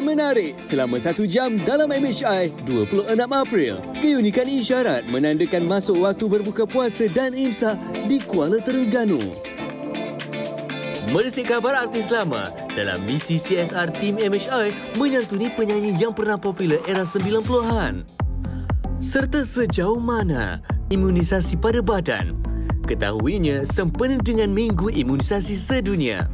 menarik selama 1 jam dalam MHI 26 April. Keunikan isyarat menandakan masuk waktu berbuka puasa dan imsak di Kuala Terengganu. Meresik khabar artis lama dalam misi CSR tim MHI menyantuni penyanyi yang pernah popular era 90-an. Serta sejauh mana imunisasi pada badan. Ketahuinya sempena dengan Minggu Imunisasi Sedunia.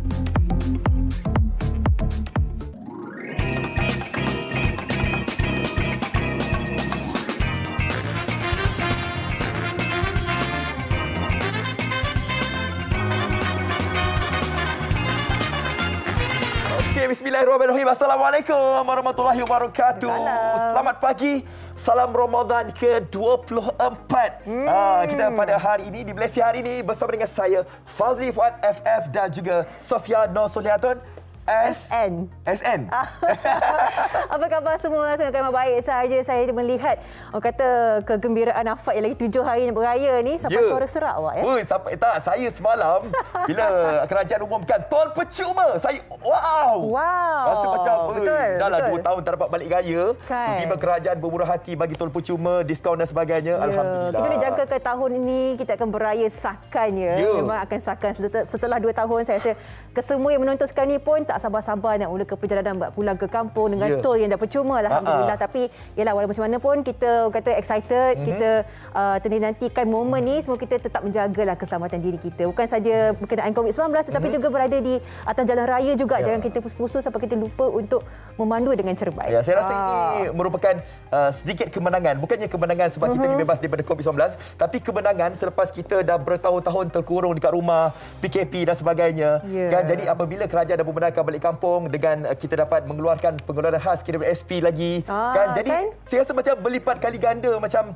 Bismillahirrahmanirrahim. Assalamualaikum warahmatullahi wabarakatuh. Selamat pagi. Salam Ramadan ke-24. Kita pada hari ini, di Malaysia hari ini bersama dengan saya Fazli Fuad FF dan juga Sofia Nur Solihatun SN. Apa khabar semua? Saya khabar baik saja. Saya melihat orang kata kegembiraan Afak yang lagi 7 hari beraya ni sampai suara serak awak ya. Sampai tak, saya semalam bila kerajaan umumkan tol percuma, saya wow. Rasa macam dah 2 tahun tak dapat balik raya. Tiba kerajaan bermurah hati bagi tol percuma, diskaun dan sebagainya. Alhamdulillah. Kita nak jangka ke tahun ini kita akan beraya sakannya. Memang akan sakan setelah 2 tahun. Saya rasa kesemua yang menonton sekarang ni pun tak sabar-sabar nak mula ke perjalanan pulang ke kampung dengan tol yang dah percuma, alhamdulillah. Tapi yalah, walau macam mana pun kita kata excited, kita nantikan momen ni, semua kita tetap menjagalah keselamatan diri kita. Bukan saja berkenaan COVID-19 tetapi juga berada di atas jalan raya juga. Jangan kita pusus-pusus sampai kita lupa untuk memandu dengan cermat. Saya rasa ini merupakan sedikit kemenangan. Bukannya kemenangan sebab kita dibebas daripada COVID-19, tapi kemenangan selepas kita dah bertahun-tahun terkurung dekat rumah, PKP dan sebagainya. Kan? Jadi apabila kerajaan dah membenarkan balik kampung dengan kita dapat mengeluarkan pengeluaran khas KWSP lagi, kan? Jadi saya rasa macam berlipat kali ganda macam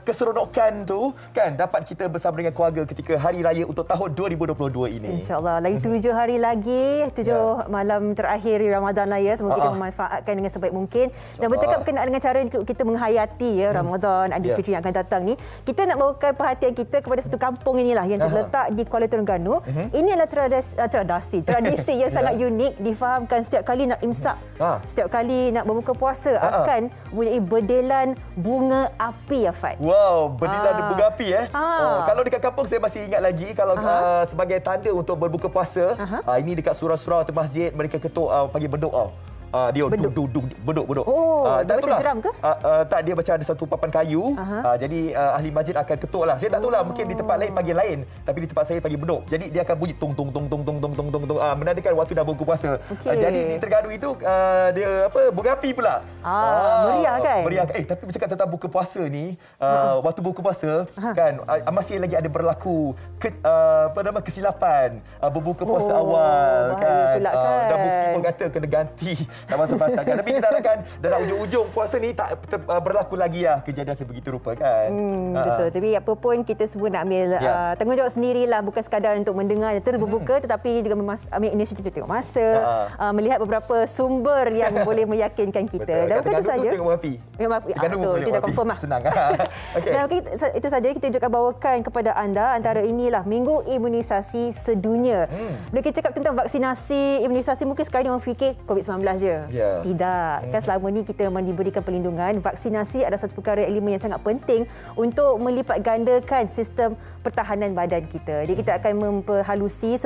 keseronokan tu kan dapat kita bersama dengan keluarga ketika hari raya untuk tahun 2022 ini. InsyaAllah lagi 7 hari lagi, 7 malam terakhir Ramadan lah ya. Semoga kita memanfaatkan dengan sebaik mungkin. Dan bercakap berkenaan dengan cara kita menghayati ya Ramadan, Aidilfitri yang akan datang ni, kita nak bawakan perhatian kita kepada satu kampung inilah yang terletak di Kuala Terengganu. Ini adalah tradisi yang sangat unik. Difahamkan setiap kali nak imsak, setiap kali nak berbuka puasa akan mempunyai berdelan bunga api ya Fat. Wow, berdelan bunga api kalau dekat kampung saya masih ingat lagi kalau sebagai tanda untuk berbuka puasa, ini dekat surau-surau atau masjid mereka ketuk pagi beduk dia beduk. Dia macam drum ke? Tak, dia macam ada satu papan kayu. Jadi ahli masjid akan ketuk lah. Saya tak tahu lah, mungkin di tempat lain pagi lain, tapi di tempat saya pagi beduk. Jadi dia akan bunyi tung tung tung tung tung tung tung tung tung, menandakan waktu dah berbuka puasa. Jadi di Terengganu itu dia bunga api pula. Meriah kan? Meriah. Tapi bercakap tentang buka puasa ni, waktu buka puasa kan masih lagi ada berlaku kesilapan berbuka puasa awal kan. Dan mufti pun kata kena ganti tak masa-masa kan. Tapi kita harapkan dalam ujung-ujung puasa ni tak berlaku lagi kejadian sebegitu rupa kan. Betul. Tapi apa pun kita semua nak ambil tanggungjawab sendirilah, bukan sekadar untuk mendengar terus berbuka tetapi juga ambil inisiatif untuk tengok masa, melihat beberapa sumber yang boleh meyakinkan kita. Betul. Dan bukan itu saja. Tengok api. Betul. Kita confirm lah. Senang. Dan itu saja kita juga bawakan kepada anda antara inilah Minggu Imunisasi Sedunia. Bila kita cakap tentang vaksinasi, imunisasi, mungkin sekarang orang fikir COVID-19 je. Tidak. Kan selama ni kita memang diberikan perlindungan. Vaksinasi adalah satu perkara elemen yang sangat penting untuk melipat gandakan sistem pertahanan badan kita. Jadi kita akan memperhalusi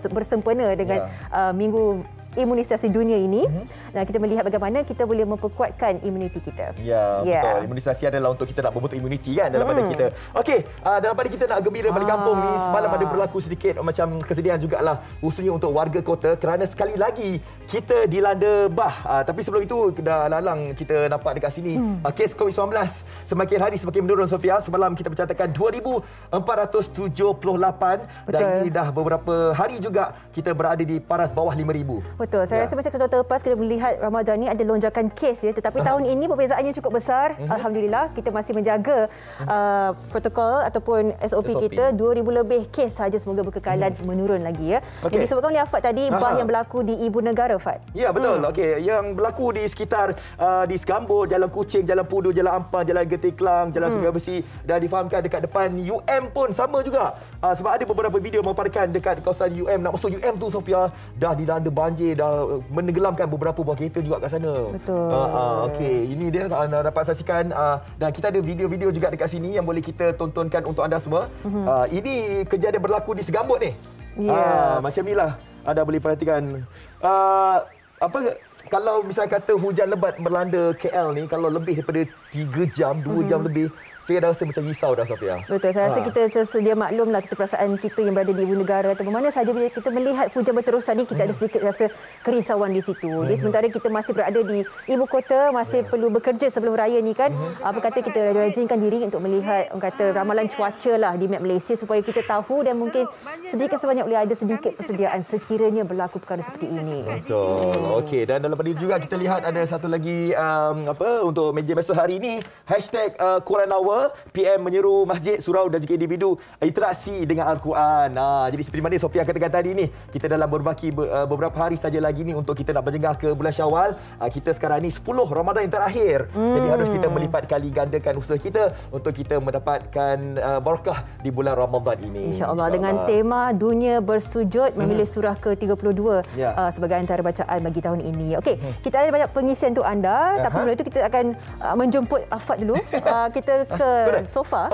bersempena dengan Minggu Imunisasi Dunia ini. Dan kita melihat bagaimana kita boleh memperkuatkan imuniti kita. Betul. Imunisasi adalah untuk kita nak membentuk imuniti kan dalam badan kita. Okey, dalam badan kita nak gembira balik kampung ni, semalam ada berlaku sedikit macam kesedihan jugalah, khususnya untuk warga kota kerana sekali lagi kita dilanda bah. Tapi sebelum itu dah lalang kita nampak dekat sini kes COVID-19 semakin hari semakin menurun, Sofia. Semalam kita mencatatkan 2,478 dan ini dah beberapa hari juga kita berada di paras bawah 5,000. Betul. Saya rasa macam kita terlepas kita melihat Ramadan ni ada lonjakan kes ya, tetapi tahun ini perbezaannya cukup besar. Alhamdulillah kita masih menjaga protokol ataupun SOP kita. 2,000 lebih kes saja, semoga berkekalan menurun lagi ya. Yang disebutkan oleh Afat tadi, bah yang berlaku di ibu negara, Fat. Ya, betul. Okey, yang berlaku di sekitar di Segambut, Jalan Kuching, Jalan Pudu, Jalan Ampang, Jalan Getiklang, Jalan Sungai Besi, dan difahamkan dekat depan UM pun sama juga. Sebab ada beberapa video memaparkan dekat kawasan UM, nak masuk UM tu, Sofia, dah dilanda banjir banjir dah menenggelamkan beberapa buah kereta juga kat sana. Betul. Okey, ini dia anda dapat saksikan dan kita ada video-video juga dekat sini yang boleh kita tontonkan untuk anda semua. Ini kejadian berlaku di Segambut ni. Macam inilah anda boleh perhatikan. Kalau misalnya kata hujan lebat melanda KL ni, kalau lebih daripada 3 jam, 2 jam lebih, saya rasa macam risau dah, Safia. Betul, saya rasa kita sedia maklumlah kita perasaan kita yang berada di ibu negara atau mana saja bila kita melihat hujan berterusan ni, kita ada sedikit rasa kerisauan di situ. Jadi sementara kita masih berada di ibu kota, masih perlu bekerja sebelum raya ni kan. Apa kata kita rajinkan diri untuk melihat kata ramalan cuaca lah di map Malaysia supaya kita tahu dan mungkin sedikit sebanyak boleh ada sedikit persediaan sekiranya berlaku perkara seperti ini. Betul. Okey, dan dalam ini juga kita lihat ada satu lagi untuk meja masa hari ini, #Quran Hour. PM menyeru masjid, surau dan juga individu interaksi dengan Al-Quran. Jadi seperti mana Sofia katakan tadi ni, kita dalam beberapa hari saja lagi ni untuk kita nak berjengah ke bulan Syawal. Kita sekarang ni 10 Ramadan yang terakhir. Jadi harus kita melipat kali gandakan usaha kita untuk kita mendapatkan barakah di bulan Ramadan ini. InsyaAllah. Dengan tema Dunia Bersujud, memilih surah ke-32 sebagai antara bacaan bagi tahun ini. Okey, kita ada banyak pengisian untuk anda. Tapi sebelum itu kita akan menjemput Afad dulu. Kita ke sofa.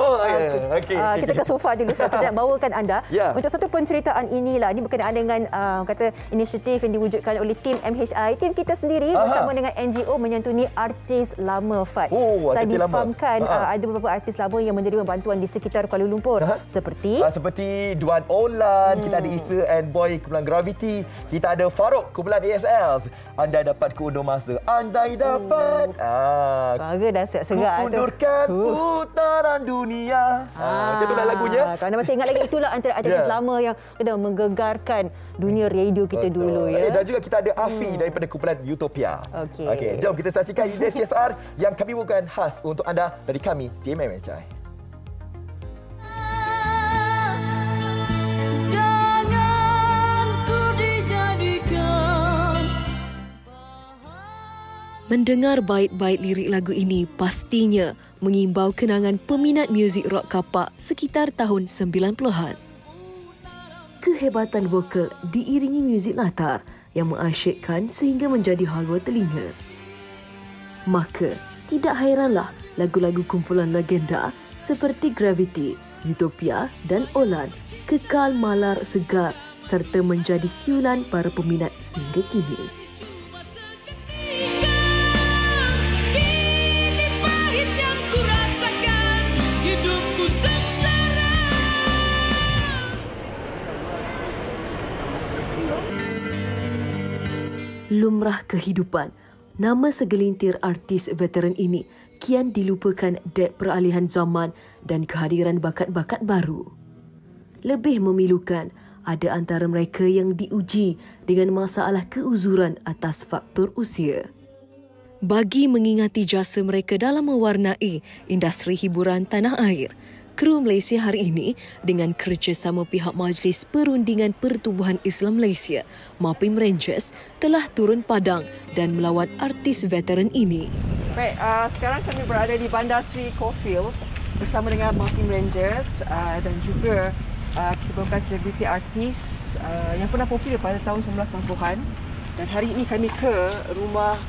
Kita ke sofa dulu sebab kita nak bawakan anda untuk satu penceritaan inilah. Ini berkenaan dengan kata inisiatif yang diwujudkan oleh tim MHI. Tim kita sendiri bersama dengan NGO menyantuni artis lama, Fad. Saya difahamkan ada beberapa artis lama yang menerima bantuan di sekitar Kuala Lumpur. Seperti Duan Olan, kita ada Isa and Boy kumpulan Gravity, kita ada Farouk kumpulan ASL. Anda dapat keundur masa. Andai dapat. Suara dah serak tu. Undurkan putaran dunia. Macam itulah lagunya. Kalau anda masih ingat lagi, itulah antara artis lama yang menggegarkan dunia radio kita dulu. Dan juga kita ada Afi daripada kumpulan Utopia. Okey, jom kita saksikan ini CSR yang kami bukan khas untuk anda dari kami, Tim MHI. Mendengar bait-bait lirik lagu ini pastinya mengimbau kenangan peminat muzik rock kapak sekitar tahun 90-an. Kehebatan vokal diiringi muzik latar yang mengasyikkan sehingga menjadi halwa telinga. Maka, tidak hairanlah lagu-lagu kumpulan legenda seperti Gravity, Utopia dan Olan kekal malar segar serta menjadi siulan para peminat sehingga kini. Lumrah kehidupan, nama segelintir artis veteran ini kian dilupakan dek peralihan zaman dan kehadiran bakat-bakat baru. Lebih memilukan, ada antara mereka yang diuji dengan masalah keuzuran atas faktor usia. Bagi mengingati jasa mereka dalam mewarnai industri hiburan tanah air, kru Malaysia hari ini dengan kerjasama pihak Majlis Perundingan Pertubuhan Islam Malaysia, MAPIM Rangers, telah turun padang dan melawat artis veteran ini. Baik, sekarang kami berada di Bandar Seri Coalfields bersama dengan MAPIM Rangers dan juga kita bawakan selebriti artis yang pernah popular pada tahun 1990-an. Dan hari ini kami ke rumah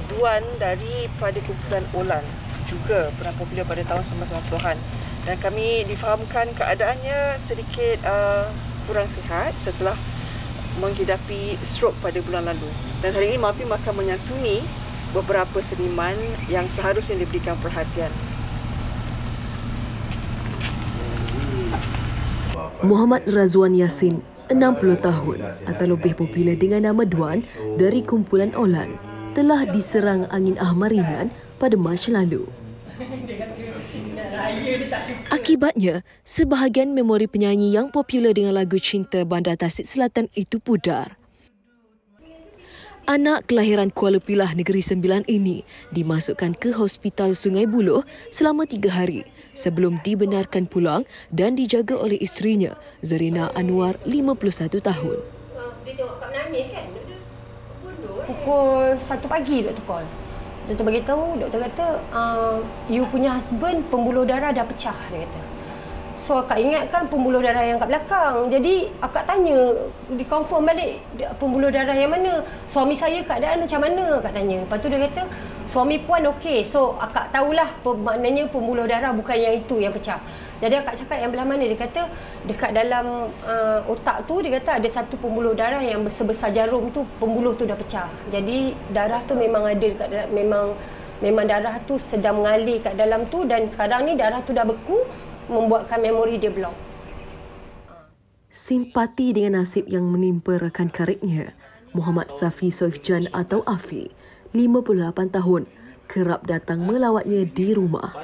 Duan daripada kumpulan Olan, juga pernah popular pada tahun 1990-an. Dan kami difahamkan keadaannya sedikit kurang sihat setelah menghidapi stroke pada bulan lalu. Dan hari ini MAPIM akan menyantuni beberapa seniman yang seharusnya diberikan perhatian. Muhammad Razwan Yassin, 60 tahun atau lebih popular dengan nama Duan dari kumpulan Olan, telah diserang angin ahmar ringan pada Mac lalu. Akibatnya, sebahagian memori penyanyi yang popular dengan lagu Cinta Bandar Tasik Selatan itu pudar. Anak kelahiran Kuala Pilah Negeri Sembilan ini dimasukkan ke Hospital Sungai Buloh selama 3 hari sebelum dibenarkan pulang dan dijaga oleh isterinya, Zarina Anwar, 51 tahun. Dia tengok kat menangis kan? Pukul 1 pagi doktor call. Doktor beritahu, doktor kata, you punya husband pembuluh darah dah pecah, dia kata. So akak ingatkan pembuluh darah yang kat belakang. Jadi akak tanya, dikonfirm balik pembuluh darah yang mana. Suami saya keadaan macam mana, akak tanya. Lepas tu dia kata suami puan okey. So akak tahulah maknanya pembuluh darah bukan yang itu yang pecah. Jadi akak cakap yang belah mana, dia kata dekat dalam otak tu dia kata ada satu pembuluh darah yang sebesar jarum tu, pembuluh tu dah pecah. Jadi darah tu memang ada dekat dalam, memang darah tu sedang mengalir kat dalam tu, dan sekarang ni darah tu dah beku, membuatkan memori dia block. Simpati dengan nasib yang menimpa rakan karibnya, Muhammad Safi Soifjan atau Afi, 58 tahun, kerap datang melawatnya di rumah.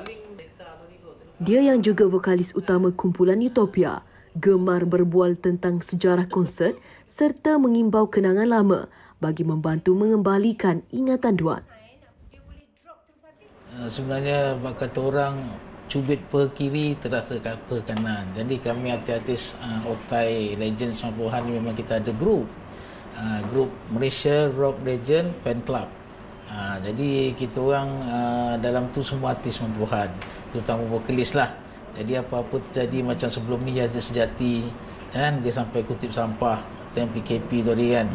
Dia yang juga vokalis utama kumpulan Utopia, gemar berbual tentang sejarah konsert serta mengimbau kenangan lama bagi membantu mengembalikan ingatan Duan. Sebenarnya kata orang cubit per kiri terasa per kanan. Jadi kami artis Optai Legend 90-an memang kita ada grup Malaysia Rock Legend Fan Club. Jadi kita orang dalam tu semua artis 90-an, terutama vokalis lah. Jadi apa-apa terjadi macam sebelum ni Yazid Sejati kan, dia sampai kutip sampah time PKP tu dia kan,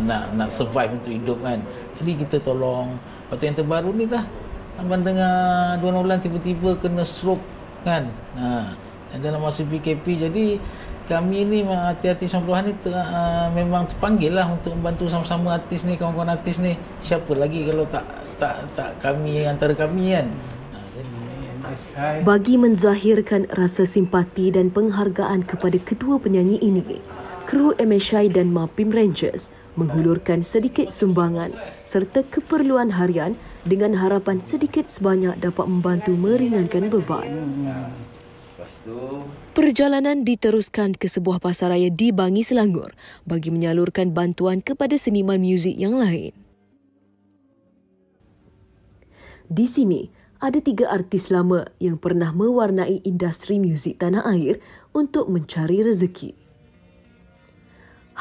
nak survive untuk hidup kan. Jadi kita tolong. Lepas tu yang terbaru ni lah, abang dengar 2 bulan tiba-tiba kena stroke kan. Dalam masa PKP. Jadi kami ni artis 90-an ni memang terpanggil lah untuk membantu sama-sama artis ni, kawan-kawan artis ni. Siapa lagi kalau tak kami, antara kami kan. Bagi menzahirkan rasa simpati dan penghargaan kepada kedua penyanyi ini, kru MSI dan Mapim Rangers menghulurkan sedikit sumbangan serta keperluan harian dengan harapan sedikit sebanyak dapat membantu meringankan beban. Perjalanan diteruskan ke sebuah pasaraya di Bangi, Selangor bagi menyalurkan bantuan kepada seniman muzik yang lain. Di sini, ada 3 artis lama yang pernah mewarnai industri muzik tanah air untuk mencari rezeki.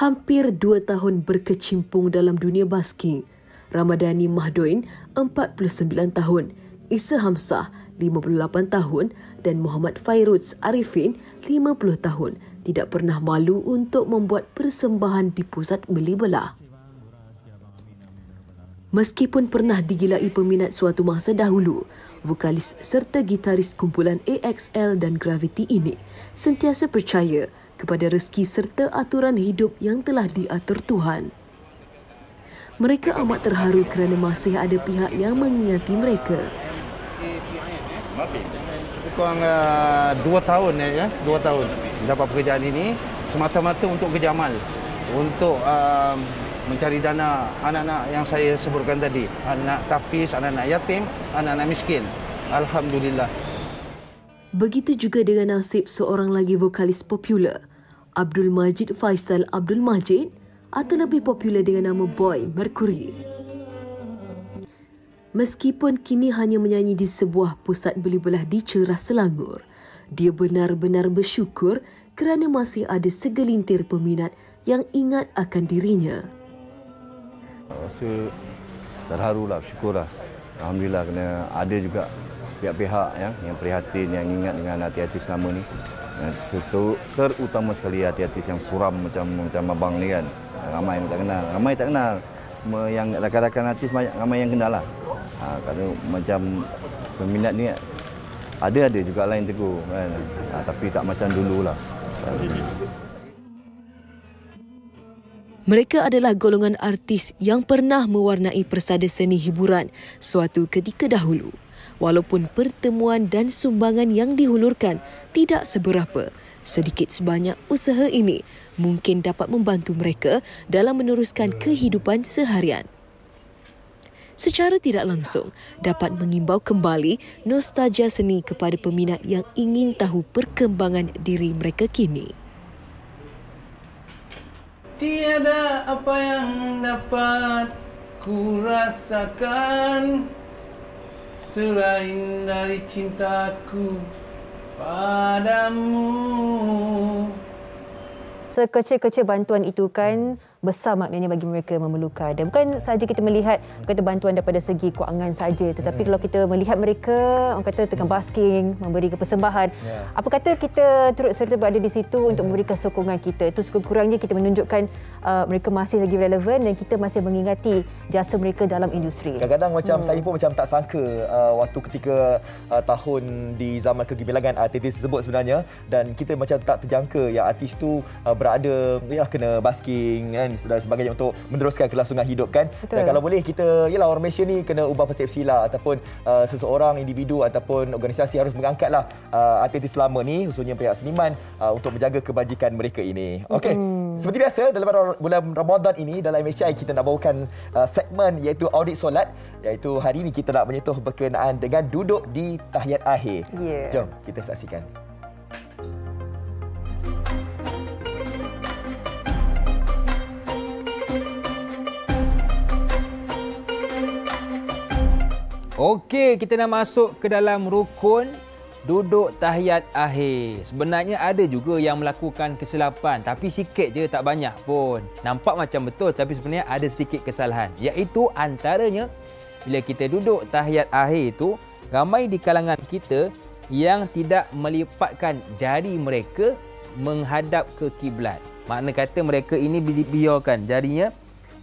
Hampir 2 tahun berkecimpung dalam dunia basking, Ramadhani Mahdoin, 49 tahun, Isa Hamzah, 58 tahun dan Muhammad Fairuz Arifin, 50 tahun, tidak pernah malu untuk membuat persembahan di pusat beli belah. Meskipun pernah digilai peminat suatu masa dahulu, vokalis serta gitaris kumpulan AXL dan Gravity ini sentiasa percaya kepada rezeki serta aturan hidup yang telah diatur Tuhan. Mereka amat terharu kerana masih ada pihak yang mengingati mereka. Kurang 2 tahun ya, 2 tahun dapat pekerjaan ini semata-mata untuk kerja amal, untuk mencari dana anak-anak yang saya sebutkan tadi, anak tafiz, anak-anak yatim, anak-anak miskin. Alhamdulillah. Begitu juga dengan nasib seorang lagi vokalis popular, Abdul Majid Faisal Abdul Majid, atau lebih popular dengan nama Boy Mercury. Meskipun kini hanya menyanyi di sebuah pusat beli belah di Ceras, Selangor, dia benar-benar bersyukur kerana masih ada segelintir peminat yang ingat akan dirinya. Rasa terharulah, bersyukurlah. Alhamdulillah kerana ada juga pihak-pihak yang prihatin, yang ingat dengan artis-artis lama ni. Terutama sekali artis yang suram macam abang ni kan. Ramai yang tak kenal. Yang rakan-rakan artis ramai yang kenal lah. Kalau macam peminat ni ada juga lain tegur kan. Tapi tak macam dululah. Mereka adalah golongan artis yang pernah mewarnai persada seni hiburan suatu ketika dahulu. Walaupun pertemuan dan sumbangan yang dihulurkan tidak seberapa, sedikit sebanyak usaha ini mungkin dapat membantu mereka dalam meneruskan kehidupan seharian. Secara tidak langsung, dapat mengimbau kembali nostalgia seni kepada peminat yang ingin tahu perkembangan diri mereka kini. Tiada apa yang dapat ku rasakan selain dari cintaku padamu. Sekecil-kecil bantuan itu kan besar maknanya bagi mereka memerlukan. Dan bukan sahaja kita melihat kata bantuan daripada segi kewangan saja, tetapi kalau kita melihat mereka orang kata tengah basking, memberi persembahan, apa kata kita turut serta berada di situ untuk memberikan sokongan kita. Itu sekurang-kurangnya kita menunjukkan mereka masih lagi relevan dan kita masih mengingati jasa mereka dalam industri. Kadang-kadang macam saya pun macam tak sangka waktu ketika tahun di zaman kegemilangan artis tersebut sebenarnya, dan kita macam tak terjangka yang artis tu berada kena basking kan dan sebagainya untuk meneruskan kelangsungan hidup kan. Betul. Dan kalau boleh kita orang Malaysia ni kena ubah persepsi lah, ataupun seseorang individu ataupun organisasi harus mengangkatlah artis lama ni, khususnya pihak seniman untuk menjaga kebajikan mereka ini. Okey. Seperti biasa dalam bulan Ramadan ini dalam MHI kita nak bawakan segmen iaitu audit solat, iaitu hari ini kita nak menyentuh berkenaan dengan duduk di tahiyat akhir. Jom kita saksikan. Okey, kita nak masuk ke dalam rukun duduk tahiyat akhir. Sebenarnya ada juga yang melakukan kesilapan, tapi sikit je, tak banyak pun. Nampak macam betul, tapi sebenarnya ada sedikit kesalahan. Iaitu antaranya, bila kita duduk tahiyat akhir itu, ramai di kalangan kita yang tidak melipatkan jari mereka menghadap ke kiblat. Makna kata mereka ini biarkan jarinya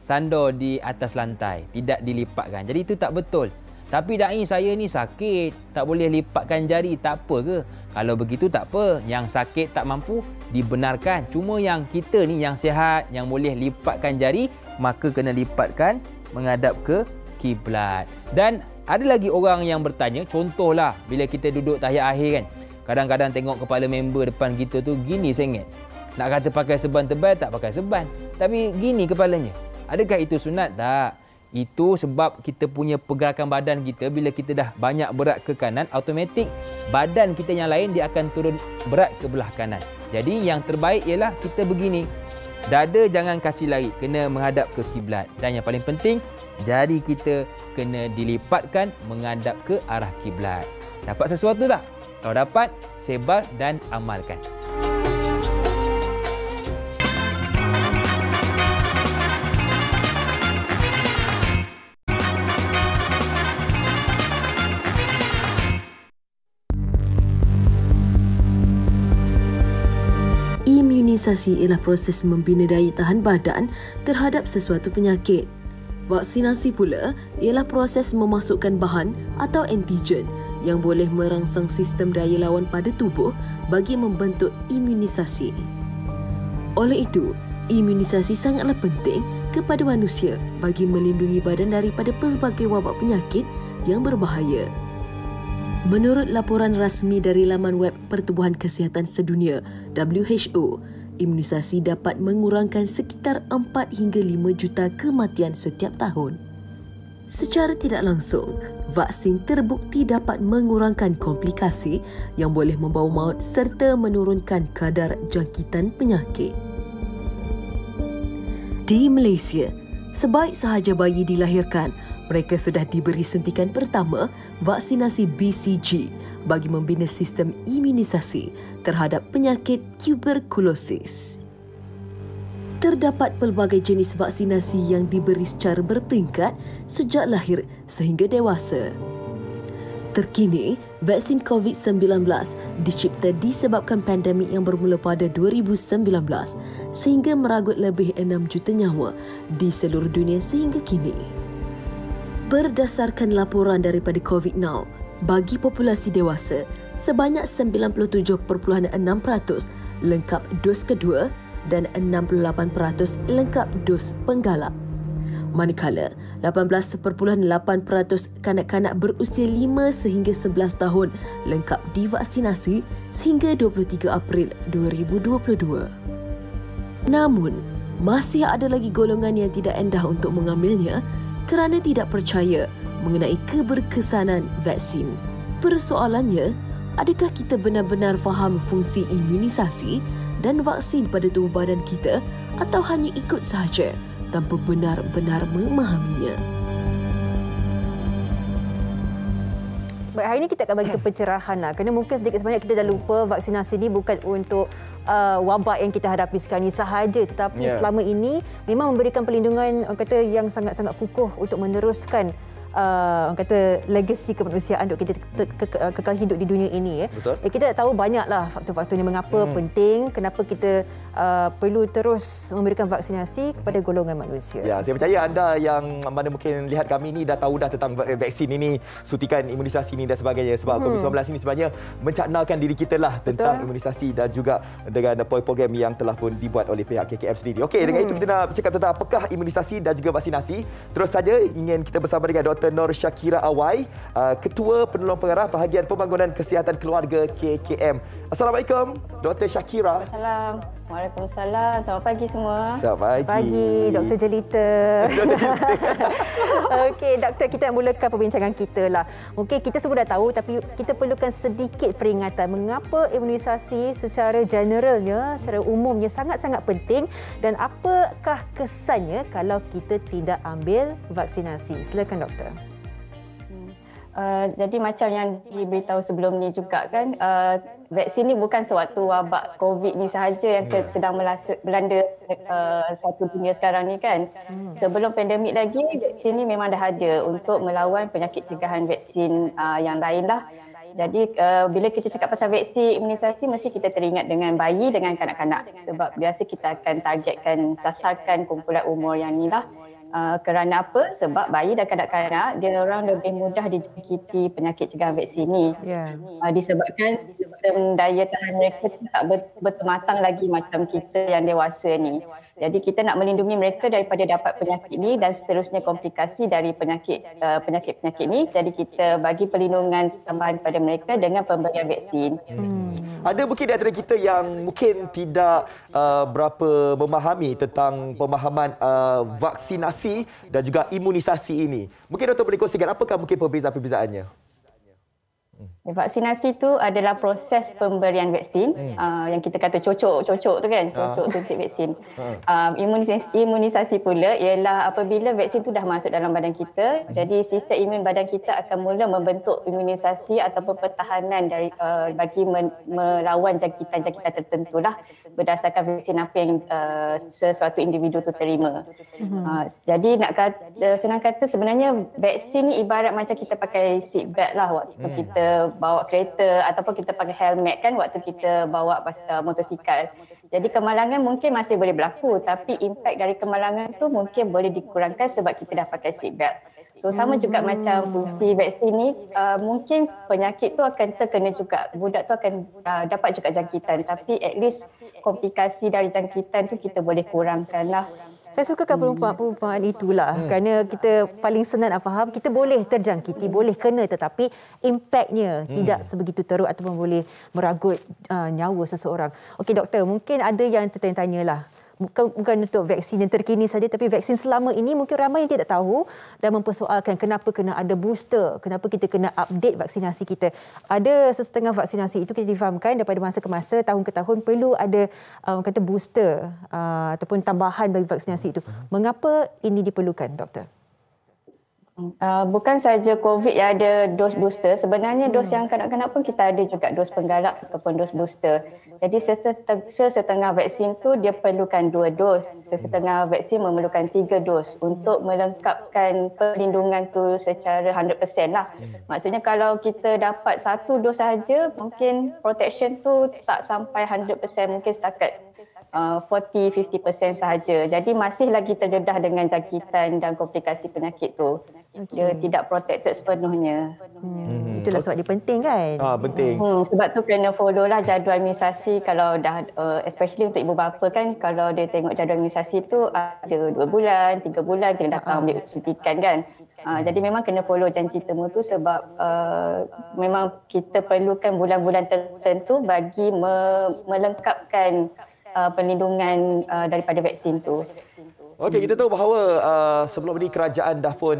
sandar di atas lantai, tidak dilipatkan. Jadi itu tak betul. Tapi da'i saya ni sakit, tak boleh lipatkan jari, tak apa ke? Kalau begitu tak apa, yang sakit tak mampu dibenarkan. Cuma yang kita ni yang sihat, yang boleh lipatkan jari, maka kena lipatkan menghadap ke kiblat. Dan ada lagi orang yang bertanya, contohlah bila kita duduk tahiyat akhir kan, kadang-kadang tengok kepala member depan kita tu gini sengit. Nak kata pakai serban tebal, tak pakai serban, tapi gini kepalanya. Adakah itu sunat? Tak. Itu sebab kita punya pergerakan badan kita, bila kita dah banyak berat ke kanan, automatik badan kita yang lain dia akan turun berat ke belah kanan. Jadi yang terbaik ialah kita begini. Dada jangan kasih lari, kena menghadap ke kiblat. Dan yang paling penting, jari kita kena dilipatkan menghadap ke arah kiblat. Dapat sesuatu tak? Kalau dapat, sebar dan amalkan. Imunisasi ialah proses membina daya tahan badan terhadap sesuatu penyakit. Vaksinasi pula ialah proses memasukkan bahan atau antigen yang boleh merangsang sistem daya lawan pada tubuh bagi membentuk imunisasi. Oleh itu, imunisasi sangatlah penting kepada manusia bagi melindungi badan daripada pelbagai wabak penyakit yang berbahaya. Menurut laporan rasmi dari laman web Pertubuhan Kesihatan Sedunia (WHO), imunisasi dapat mengurangkan sekitar 4 hingga 5 juta kematian setiap tahun. Secara tidak langsung, vaksin terbukti dapat mengurangkan komplikasi yang boleh membawa maut serta menurunkan kadar jangkitan penyakit. Di Malaysia, sebaik sahaja bayi dilahirkan, mereka sudah diberi suntikan pertama vaksinasi BCG bagi membina sistem imunisasi terhadap penyakit tuberkulosis. Terdapat pelbagai jenis vaksinasi yang diberi secara berperingkat sejak lahir sehingga dewasa. Terkini, vaksin COVID-19 dicipta disebabkan pandemik yang bermula pada 2019 sehingga meragut lebih 6 juta nyawa di seluruh dunia sehingga kini. Berdasarkan laporan daripada COVID Now, bagi populasi dewasa, sebanyak 97.6% lengkap dos kedua dan 68% lengkap dos penggalak. Manakala 18.8% kanak-kanak berusia 5 sehingga 11 tahun lengkap divaksinasi sehingga 23 April 2022. Namun, masih ada lagi golongan yang tidak endah untuk mengambilnya kerana tidak percaya mengenai keberkesanan vaksin. Persoalannya, adakah kita benar-benar faham fungsi imunisasi dan vaksin pada tubuh badan kita atau hanya ikut sahaja tanpa benar-benar memahaminya? Baik, hari ini kita akan bagi pencerahan lah. Kerana mungkin sedikit sebanyak kita dah lupa vaksinasi ini bukan untuk wabak yang kita hadapi sekarang ini sahaja, tetapi selama ini memang memberikan perlindungan kata yang sangat-sangat kukuh untuk meneruskan orang kata legasi kemanusiaan untuk kita kekal hidup di dunia ini. Betul. Kita tak tahu banyaklah faktor-faktornya mengapa penting, kenapa kita perlu terus memberikan vaksinasi kepada golongan manusia. Ya, saya percaya anda yang mana mungkin lihat kami ni dah tahu dah tentang vaksin ini, suntikan imunisasi ini dan sebagainya. Sebab COVID-19 ini sebenarnya mencaknakan diri kita lah tentang imunisasi dan juga dengan program yang telah pun dibuat oleh pihak KKM sendiri. Okey, dengan itu kita nak bercakap tentang apakah imunisasi dan juga vaksinasi. Terus saja ingin kita bersama dengan Dr. Nur Shakira Awai, Ketua Penolong Pengarah Bahagian Pembangunan Kesihatan Keluarga KKM. Assalamualaikum, Dr. Shakira. Assalamualaikum. Waalaikumsalam. Selamat pagi semua. Selamat pagi, Dr. Jelita. Okey, doktor, kita nak mulakan perbincangan kita lah. Mungkin kita semua dah tahu, tapi kita perlukan sedikit peringatan mengapa imunisasi secara generalnya, secara umumnya sangat-sangat penting dan apakah kesannya kalau kita tidak ambil vaksinasi. Silakan doktor. Jadi macam yang diberitahu sebelum ni juga kan, vaksin ni bukan sewaktu wabak COVID ni sahaja yang sedang melanda satu dunia sekarang ni kan. Sebelum pandemik lagi, vaksin ni memang dah ada untuk melawan penyakit cegahan vaksin yang lain lah. Jadi bila kita cakap pasal vaksin imunisasi, mesti kita teringat dengan bayi dengan kanak-kanak. Sebab biasa kita akan targetkan, sasarkan kumpulan umur yang ni lah. Kerana apa? Sebab bayi dan kanak-kanak dia orang lebih mudah dijangkiti penyakit cegahan vaksin ni. Disebabkan sistem daya tahan mereka tak bertematang lagi macam kita yang dewasa ni. Jadi kita nak melindungi mereka daripada dapat penyakit ni dan seterusnya komplikasi dari penyakit-penyakit ni. Jadi kita bagi perlindungan tambahan kepada mereka dengan pemberian vaksin. Ada mungkin di antara kita yang mungkin tidak berapa memahami tentang pemahaman vaksinasi dan juga imunisasi ini. Mungkin doktor boleh kongsikan apakah mungkin perbezaan-perbezaannya? Vaksinasi tu adalah proses pemberian vaksin yang kita kata cocok tu kan, cocok suntik vaksin. Imunisasi pula ialah apabila vaksin tu dah masuk dalam badan kita, jadi sistem imun badan kita akan mula membentuk imunisasi ataupun pertahanan dari bagi melawan jangkitan-jangkitan tertentu lah berdasarkan vaksin apa yang sesuatu individu tu terima. Jadi nak kata, senang kata sebenarnya vaksin ni ibarat macam kita pakai seat belt lah waktu kita bawa kereta ataupun kita pakai helmet kan waktu kita bawa motosikal. Jadi kemalangan mungkin masih boleh berlaku, tapi impak dari kemalangan tu mungkin boleh dikurangkan sebab kita dah pakai seat belt. So sama juga macam fungsi vaksin ni, mungkin penyakit tu akan terkena juga, budak tu akan dapat juga jangkitan, tapi at least komplikasi dari jangkitan tu kita boleh kurangkan lah. Saya sukakan perumpamaan itulah kerana kita paling senang nak faham, kita boleh terjangkiti, boleh kena, tetapi impaknya tidak sebegitu teruk ataupun boleh meragut nyawa seseorang. Okey doktor, mungkin ada yang tertanya-tanya lah. Bukan untuk vaksin yang terkini saja, tapi vaksin selama ini mungkin ramai yang tidak tahu dan mempersoalkan kenapa kena ada booster, kenapa kita kena update vaksinasi kita. Ada setengah vaksinasi itu kita difahamkan daripada masa ke masa, tahun ke tahun perlu ada kata booster ataupun tambahan bagi vaksinasi itu. Mengapa ini diperlukan, doktor? Bukan saja COVID yang ada dos booster, sebenarnya dos yang kanak-kanak pun kita ada juga dos penggalak ataupun dos booster. Jadi sesetengah vaksin tu dia perlukan 2 dos, sesetengah vaksin memerlukan 3 dos untuk melengkapkan perlindungan tu secara 100% lah. Maksudnya kalau kita dapat 1 dos saja, mungkin protection tu tak sampai 100%, mungkin setakat 40-50% sahaja. Jadi masih lagi terdedah dengan jangkitan dan komplikasi penyakit tu. Dia tidak protected sepenuhnya. Itulah sebab dia penting kan? Penting. Sebab tu kena follow lah jadual imunisasi. Kalau dah, especially untuk ibu bapa kan, kalau dia tengok jadual imunisasi tu ada 2 bulan, 3 bulan kena datang ambil suntikan kan. Jadi memang kena follow janji temu tu sebab memang kita perlukan bulan-bulan tertentu bagi melengkapkan perlindungan daripada vaksin tu. Okey, kita tahu bahawa sebelum ini kerajaan dah pun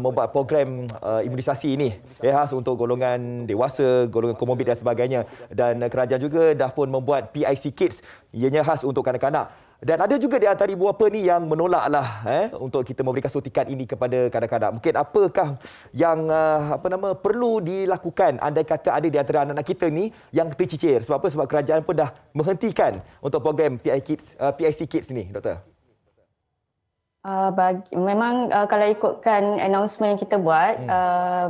membuat program imunisasi ini khas untuk golongan dewasa, golongan komorbid dan sebagainya, dan kerajaan juga dah pun membuat PIC Kids, ianya khas untuk kanak-kanak. Dan ada juga di antara ibu bapa ni yang menolaklah untuk kita memberikan suntikan ini kepada kanak-kanak. Mungkin apakah yang perlu dilakukan andai kata ada di antara anak-anak kita ni yang tercicir? Sebab apa? Sebab kerajaan pun dah menghentikan untuk program PIC Kids ni, Doktor. Memang kalau ikutkan announcement yang kita buat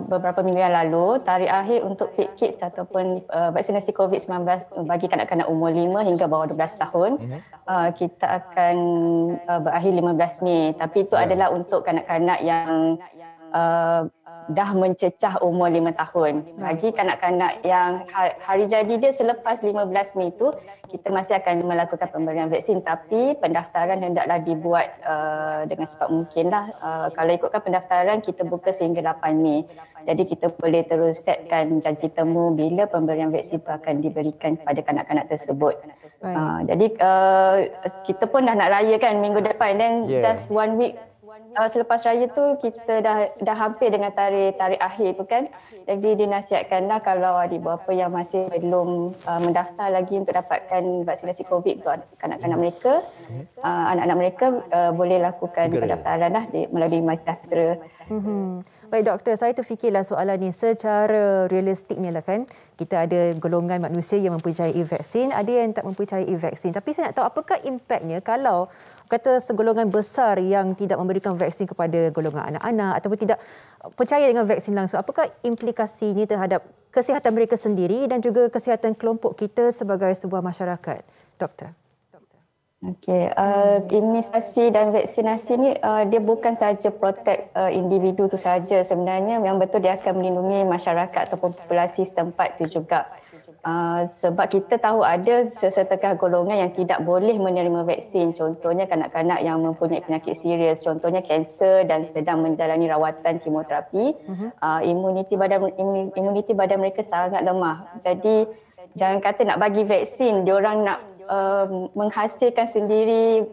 beberapa minggu yang lalu, tarikh akhir untuk PIC Kids ataupun vaksinasi COVID-19 bagi kanak-kanak umur 5 hingga bawah 12 tahun kita akan berakhir 15 Mei. Tapi itu adalah untuk kanak-kanak yang dah mencecah umur 5 tahun. Bagi kanak-kanak yang hari jadi dia selepas 15 Mei itu, kita masih akan melakukan pemberian vaksin, tapi pendaftaran hendaklah dibuat dengan secepat mungkinlah. Kalau ikutkan pendaftaran, kita buka sehingga 8 Mei. Jadi kita boleh terus setkan janji temu bila pemberian vaksin itu akan diberikan kepada kanak-kanak tersebut. Jadi kita pun dah nak raya kan minggu depan, dan just 1 week selepas raya tu kita dah hampir dengan tarikh akhir tu kan. Jadi dinasihatkanlah kalau ada ibu bapa yang masih belum mendaftar lagi untuk dapatkan vaksinasi COVID untuk kanak-kanak mereka, anak-anak mereka boleh lakukan pendaftaran lah melalui MySejahtera. Baik Doktor, saya terfikirlah soalan ni secara realistik ni lah kan. Kita ada golongan manusia yang mempercayai vaksin, ada yang tak mempercayai vaksin. Tapi saya nak tahu apakah impaknya kalau kata segolongan besar yang tidak memberikan vaksin kepada golongan anak-anak ataupun tidak percaya dengan vaksin langsung. Apakah implikasinya terhadap kesihatan mereka sendiri dan juga kesihatan kelompok kita sebagai sebuah masyarakat, Doktor? Okey, imunisasi dan vaksinasi ni dia bukan sahaja protect individu tu saja. Sebenarnya yang betul dia akan melindungi masyarakat ataupun populasi setempat tu juga. Sebab kita tahu ada sesetengah golongan yang tidak boleh menerima vaksin. Contohnya kanak-kanak yang mempunyai penyakit serius, contohnya kanser dan sedang menjalani rawatan kemoterapi. Imuniti badan mereka sangat lemah. Jadi jangan kata nak bagi vaksin, diorang nak menghasilkan sendiri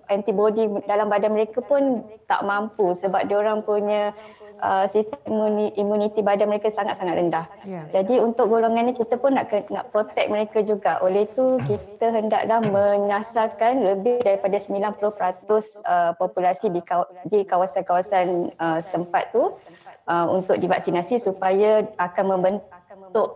antibody dalam badan mereka pun tak mampu sebab diorang punya sistem imuniti badan mereka sangat-sangat rendah. Jadi untuk golongan ni kita pun nak protect mereka juga. Oleh itu kita hendaklah menyasarkan lebih daripada 90% populasi di kawasan-kawasan setempat tu untuk divaksinasi supaya akan membentuk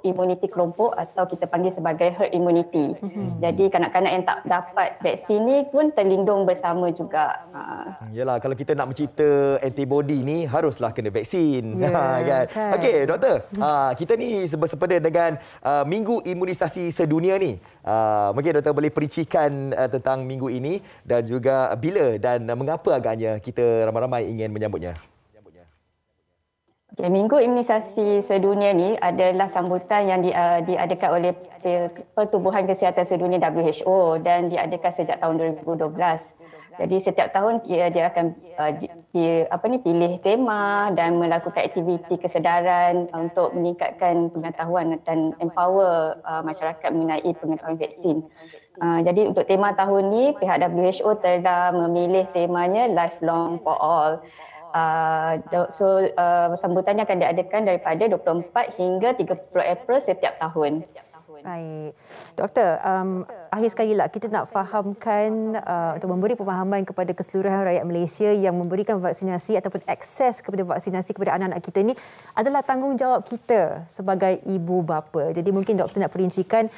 imuniti kelompok atau kita panggil sebagai herd immunity. Jadi kanak-kanak yang tak dapat vaksin ni pun terlindung bersama juga. Yalah, kalau kita nak mencipta antibody ni haruslah kena vaksin. Kan? Okey, Doktor. Kita ni bersepeda dengan Minggu Imunisasi Sedunia ni. Mungkin Doktor boleh perincikan tentang minggu ini dan juga bila dan mengapa agaknya kita ramai-ramai ingin menyambutnya. Okay, Minggu Imunisasi Sedunia ni adalah sambutan yang diadakan oleh Pertubuhan Kesihatan Sedunia WHO dan diadakan sejak tahun 2012. Jadi setiap tahun dia akan pilih tema dan melakukan aktiviti kesedaran untuk meningkatkan pengetahuan dan empower masyarakat mengenai pengetahuan vaksin. Jadi untuk tema tahun ni pihak WHO telah memilih temanya Lifelong for All. Sambutannya akan diadakan daripada 24 hingga 30 April setiap tahun. Baik. Doktor, akhir sekali lah kita nak fahamkan untuk memberi pemahaman kepada keseluruhan rakyat Malaysia yang memberikan vaksinasi ataupun akses kepada vaksinasi kepada anak-anak kita ni adalah tanggungjawab kita sebagai ibu bapa. Jadi mungkin doktor nak perincikan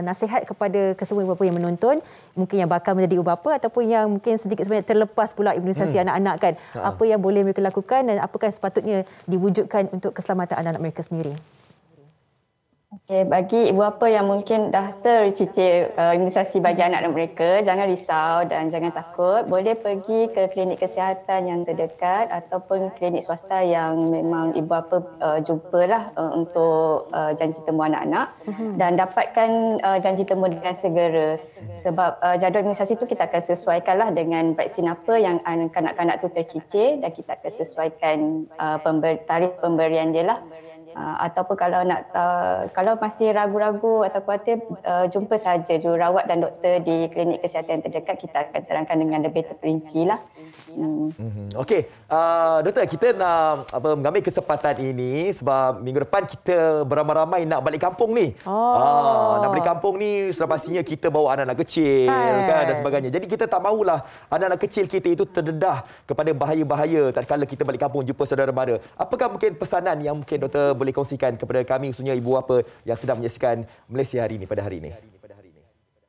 nasihat kepada kesemua ibu bapa yang menonton, mungkin yang bakal menjadi ibu bapa ataupun yang mungkin sedikit sebanyak terlepas pula imunisasi anak-anak kan. Apa yang boleh mereka lakukan dan apakah yang sepatutnya diwujudkan untuk keselamatan anak-anak mereka sendiri. Okay, bagi ibu bapa yang mungkin dah tercicir imunisasi bagi anak-anak mereka, jangan risau dan jangan takut. Boleh pergi ke klinik kesihatan yang terdekat ataupun klinik swasta yang memang ibu bapa jumpalah untuk janji temu anak-anak dan dapatkan janji temu dengan segera. Sebab jadual imunisasi itu kita akan sesuaikanlah dengan vaksin apa yang kanak-kanak tu tercicir dan kita akan sesuaikan tarikh pemberian dia lah. Ataupun kalau masih ragu-ragu atau khawatir, jumpa saja jururawat dan doktor di klinik kesihatan terdekat. Kita akan terangkan dengan lebih terperinci lah. Okey, doktor, kita nak mengambil kesempatan ini sebab minggu depan kita beramai-ramai nak balik kampung ni. Nak balik kampung ni sudah pastinya kita bawa anak-anak kecil kan, dan sebagainya. Jadi kita tak mahulah anak-anak kecil kita itu terdedah kepada bahaya-bahaya tatkala kita balik kampung jumpa saudara mara. Apakah mungkin pesanan yang mungkin doktor boleh kongsikan kepada kami, khususnya ibu bapa yang sedang menyaksikan Malaysia hari ini pada hari ini?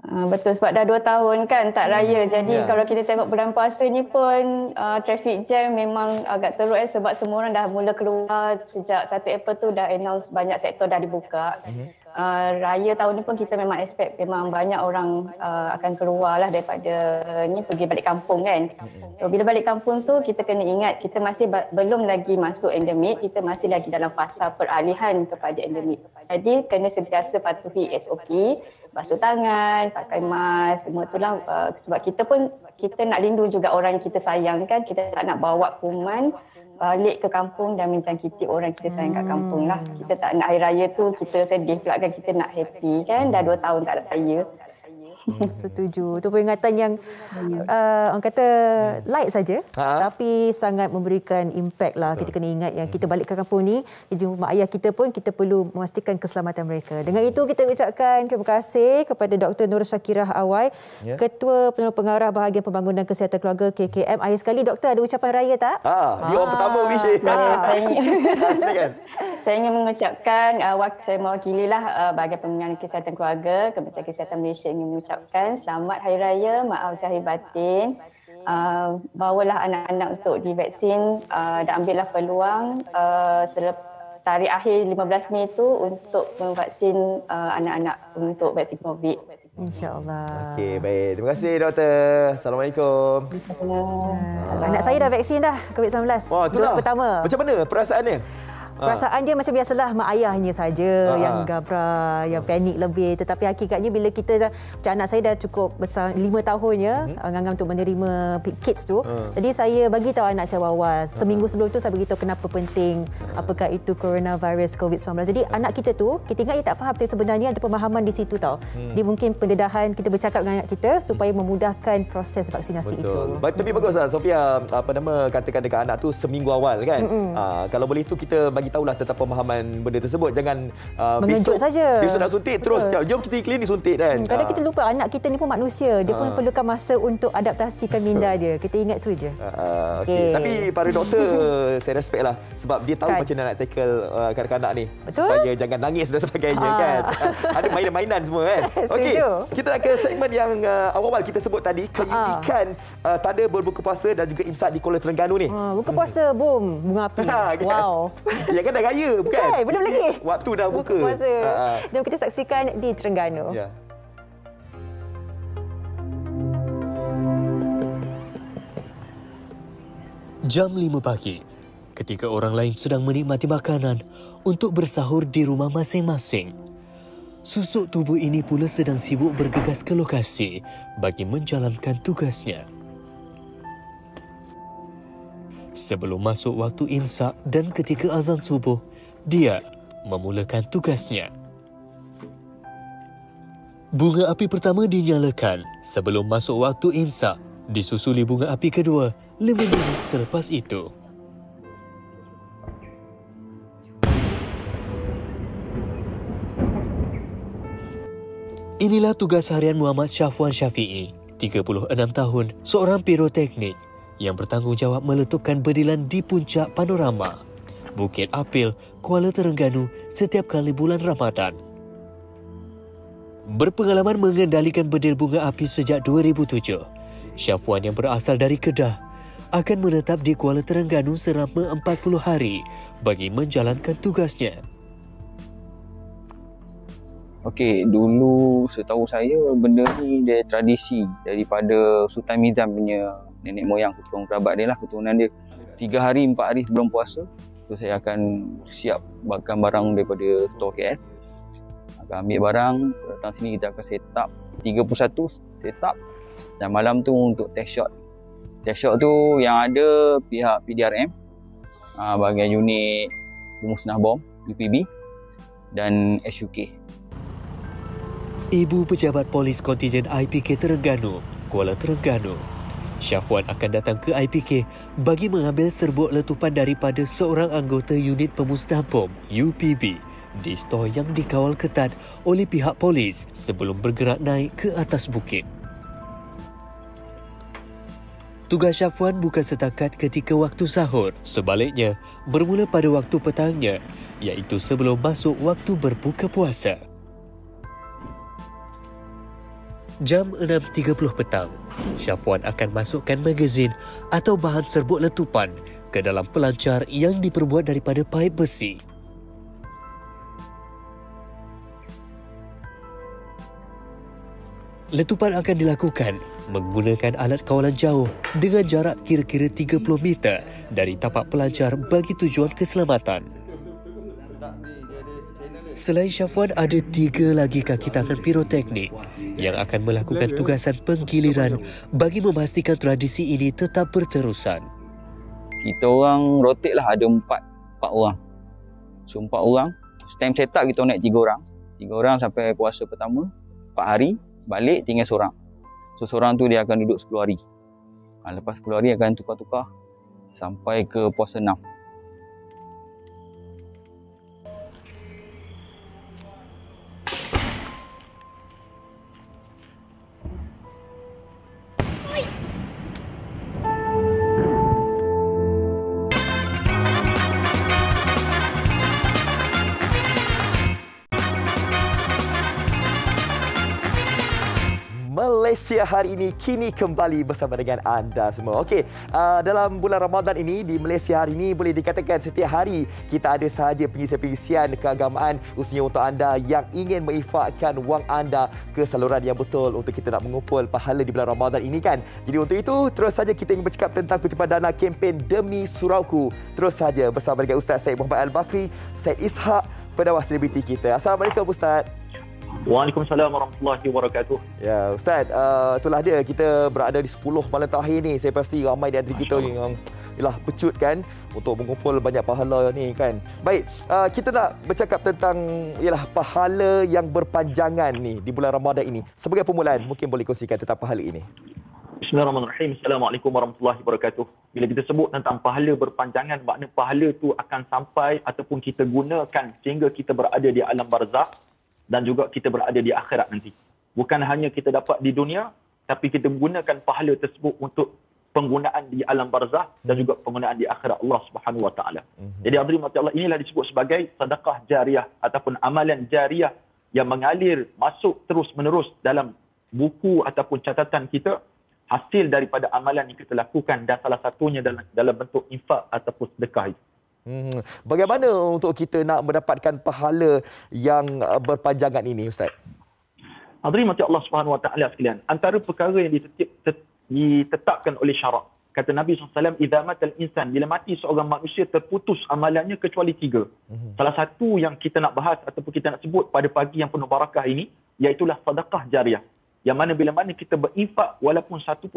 Betul, sebab dah 2 tahun kan tak raya. Jadi kalau kita tengok bulan puasa ni pun traffic jam memang agak teruk sebab semua orang dah mula keluar. Sejak 1 April tu dah announce banyak sektor dah dibuka. Raya tahun ni pun kita memang expect memang banyak orang akan keluar lah daripada ni pergi balik kampung kan. So bila balik kampung tu kita kena ingat kita masih belum lagi masuk endemik, kita masih lagi dalam fasa peralihan kepada endemik. Jadi kena sentiasa patuhi SOP, basuh tangan, pakai mask, semua itulah sebab kita nak lindu juga orang yang kita sayang kan. Kita tak nak bawa kuman balik ke kampung dan menjangkiti orang kita sayang kat kampung lah. Kita tak nak hari raya tu kita sedih pula kan, kita nak happy kan, dah 2 tahun tak ada raya. Setuju. Itu peringatan yang orang kata light saja tapi sangat memberikan impact lah. Kita kena ingat yang kita balik ke kampung ni, kita jumpa mak ayah kita pun kita perlu memastikan keselamatan mereka. Dengan itu kita ucapkan terima kasih kepada Dr. Nur Syakirah Awai, Ketua Penerus Pengarah Bahagian Pembangunan Kesihatan Keluarga KKM. Akhir sekali doktor ada ucapan raya tak? Dia orang pertama wish. Saya ingin mengucapkan saya mewakililah Bahagian Pembangunan Kesihatan Keluarga Kementerian Kesihatan Malaysia ingin mengucapkan selamat Hari Raya, maaf zahir batin. Bawalah anak-anak untuk divaksin dan ambillah peluang tarikh akhir 15 Mei itu untuk memvaksin anak-anak untuk vaksin COVID. InsyaAllah. Okey, baik. Terima kasih doktor. Assalamualaikum. Anak saya dah vaksin dah COVID-19. Dos pertama. Macam mana perasaannya? Perasaan dia macam biasalah mak ayahnya saja yang gabra, yang panik lebih. Tetapi hakikatnya bila kita dah, macam anak saya dah cukup besar 5 tahun ya, ngangam untuk menerima kids tu. Jadi saya bagi tahu anak saya awal. Seminggu sebelum tu saya beritahu kenapa penting, apakah itu coronavirus COVID-19. Jadi anak kita tu, kita ingat dia tak faham, tapi sebenarnya ada pemahaman di situ tau. Dia mungkin pendedahan, kita bercakap dengan anak kita supaya memudahkan proses vaksinasi itu. Tapi baguslah Sofia, katakan dekat anak tu seminggu awal kan. Kalau boleh tu kita bagi tahulah tentang pemahaman benda tersebut. Jangan mengejut saja. Besok nak suntik terus jom kita klinik suntik kan. Kadang kita lupa anak kita ni pun manusia. Dia pun perlukan masa untuk adaptasikan minda dia. Kita ingat tu je. Okay. Tapi para doktor saya respect lah sebab dia tahu macam mana nak tackle kanak-kanak ni. Betul? Supaya jangan nangis dan sebagainya kan. Ada mainan-mainan semua kan. Okey. Kita nak ke segmen yang awal-awal kita sebut tadi, keunikan tanda berbuka puasa dan juga imsak di Kuala Terengganu ni. Buka puasa, boom, bunga api. Wow. Ya kan dah raya bukan? Belum lagi. Waktu dah buka. Puasa. Jom kita saksikan di Terengganu. Ya. Jam 5 pagi, ketika orang lain sedang menikmati makanan untuk bersahur di rumah masing-masing. Susuk tubuh ini pula sedang sibuk bergegas ke lokasi bagi menjalankan tugasnya. Sebelum masuk waktu imsak dan ketika azan subuh, dia memulakan tugasnya. Bunga api pertama dinyalakan sebelum masuk waktu imsak, disusuli bunga api kedua 5 minit selepas itu. Inilah tugas harian Muhammad Syafwan Syafi'i, 36 tahun, seorang piroteknik yang bertanggungjawab meletupkan bedilan di puncak panorama Bukit Apil, Kuala Terengganu setiap kali bulan Ramadan. Berpengalaman mengendalikan bedil bunga api sejak 2007, Syafwan yang berasal dari Kedah akan menetap di Kuala Terengganu selama 40 hari bagi menjalankan tugasnya. Okey, dulu setahu saya benda ni dia tradisi daripada Sultan Mizan punya nenek moyang, keturunan kerabat dia lah, keturunan dia. 3 hari, 4 hari sebelum puasa, tu saya akan siap bakar barang daripada stor KL. Akan ambil barang, datang sini kita akan set up 31 set up. Dan malam tu untuk test shot. Test shot tu yang ada pihak PDRM, bahagian unit pemusnah bom, UPB dan SUK. Ibu Pejabat Polis Kontijen IPK Terengganu, Kuala Terengganu, Syafwan akan datang ke IPK bagi mengambil serbuk letupan daripada seorang anggota unit pemusnah bom UPB di stor yang dikawal ketat oleh pihak polis sebelum bergerak naik ke atas bukit. Tugas Syafwan bukan setakat ketika waktu sahur, sebaliknya bermula pada waktu petangnya, iaitu sebelum masuk waktu berbuka puasa. Jam 6.30 petang, Syafwan akan masukkan magazin atau bahan serbuk letupan ke dalam pelancar yang diperbuat daripada paip besi. Letupan akan dilakukan menggunakan alat kawalan jauh dengan jarak kira-kira 30 meter dari tapak pelancar bagi tujuan keselamatan. Selain Syafwan, ada 3 lagi kaki tangan piroteknik yang akan melakukan tugasan penggiliran bagi memastikan tradisi ini tetap berterusan. Kita orang rotate lah, ada 4 orang. So 4 orang, time set up kita naik 3 orang. 3 orang sampai puasa pertama, 4 hari, balik tinggal seorang. So seorang tu dia akan duduk 10 hari. Lepas 10 hari akan tukar-tukar sampai ke puasa 6. Malaysia hari ini kini kembali bersama dengan anda semua. Okey, dalam bulan Ramadan ini di Malaysia hari ini boleh dikatakan setiap hari kita ada sahaja pengisian-pengisian keagamaan khususnya untuk anda yang ingin menginfakkan wang anda ke saluran yang betul untuk kita nak mengumpul pahala di bulan Ramadan ini kan. Jadi untuk itu terus saja kita ingin bercakap tentang kutipan dana kempen Demi Surauku. Terus saja bersama dengan Ustaz Syed Muhammad Al-Bakri, Syed Ishak, pendakwah selebriti kita. Assalamualaikum Ustaz. Waalaikumsalam warahmatullahi wabarakatuh. Ya, Ustaz, itulah dia. Kita berada di 10 malam terakhir ni. Saya pasti ramai di antara kita yang pecut kan untuk mengumpul banyak pahala ni kan. Baik, kita nak bercakap tentang pahala yang berpanjangan ni di bulan Ramadan ini. Sebagai permulaan, mungkin boleh kongsikan tentang pahala ini. Bismillahirrahmanirrahim. Assalamualaikum warahmatullahi wabarakatuh. Bila kita sebut tentang pahala berpanjangan, makna pahala tu akan sampai ataupun kita gunakan sehingga kita berada di alam barzakh dan juga kita berada di akhirat nanti. Bukan hanya kita dapat di dunia, tapi kita gunakan pahala tersebut untuk penggunaan di alam barzakh dan juga penggunaan di akhirat Allah Subhanahu Wa Taala. Jadi hadirin mati Allah, inilah disebut sebagai sedekah jariah ataupun amalan jariah yang mengalir masuk terus menerus dalam buku ataupun catatan kita, hasil daripada amalan yang kita lakukan dan salah satunya dalam bentuk infak ataupun sedekah itu. Bagaimana untuk kita nak mendapatkan pahala yang berpanjangan ini, Ustaz? Hadirin mati Allah Subhanahu Wa Taala sekalian, antara perkara yang ditetapkan oleh syarak, kata Nabi SAW, "Idza matal insan", bila mati seorang manusia terputus amalannya kecuali 3. Salah satu yang kita nak bahas ataupun kita nak sebut pada pagi yang penuh barakah ini, iaitulah sedekah jariah. Yang mana bila mana kita berinfak walaupun 1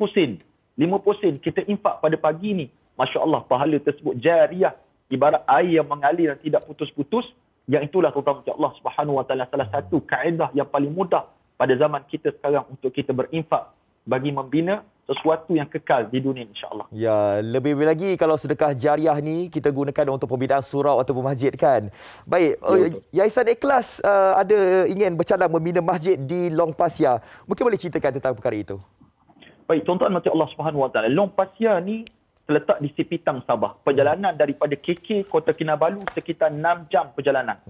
sen, 5 sen kita infak pada pagi ini, Masya Allah, pahala tersebut jariah, ibarat air yang mengalir dan tidak putus-putus. Yang itulah tuan-tuan Allah Subhanahu Wa Taala salah satu kaedah yang paling mudah pada zaman kita sekarang untuk kita berinfak bagi membina sesuatu yang kekal di dunia, insya-Allah. Ya, lebih lagi kalau sedekah jariah ni kita gunakan untuk pembinaan surau ataupun masjid kan. Baik, Yayasan Ikhlas ada ingin bercadang membina masjid di Long Pasir. Mungkin boleh ceritakan tentang perkara itu. Baik, tuan-tuan Allah Subhanahu Wa Taala, Long Pasir ni terletak di Sipitang, Sabah. Perjalanan daripada KK Kota Kinabalu sekitar 6 jam perjalanan.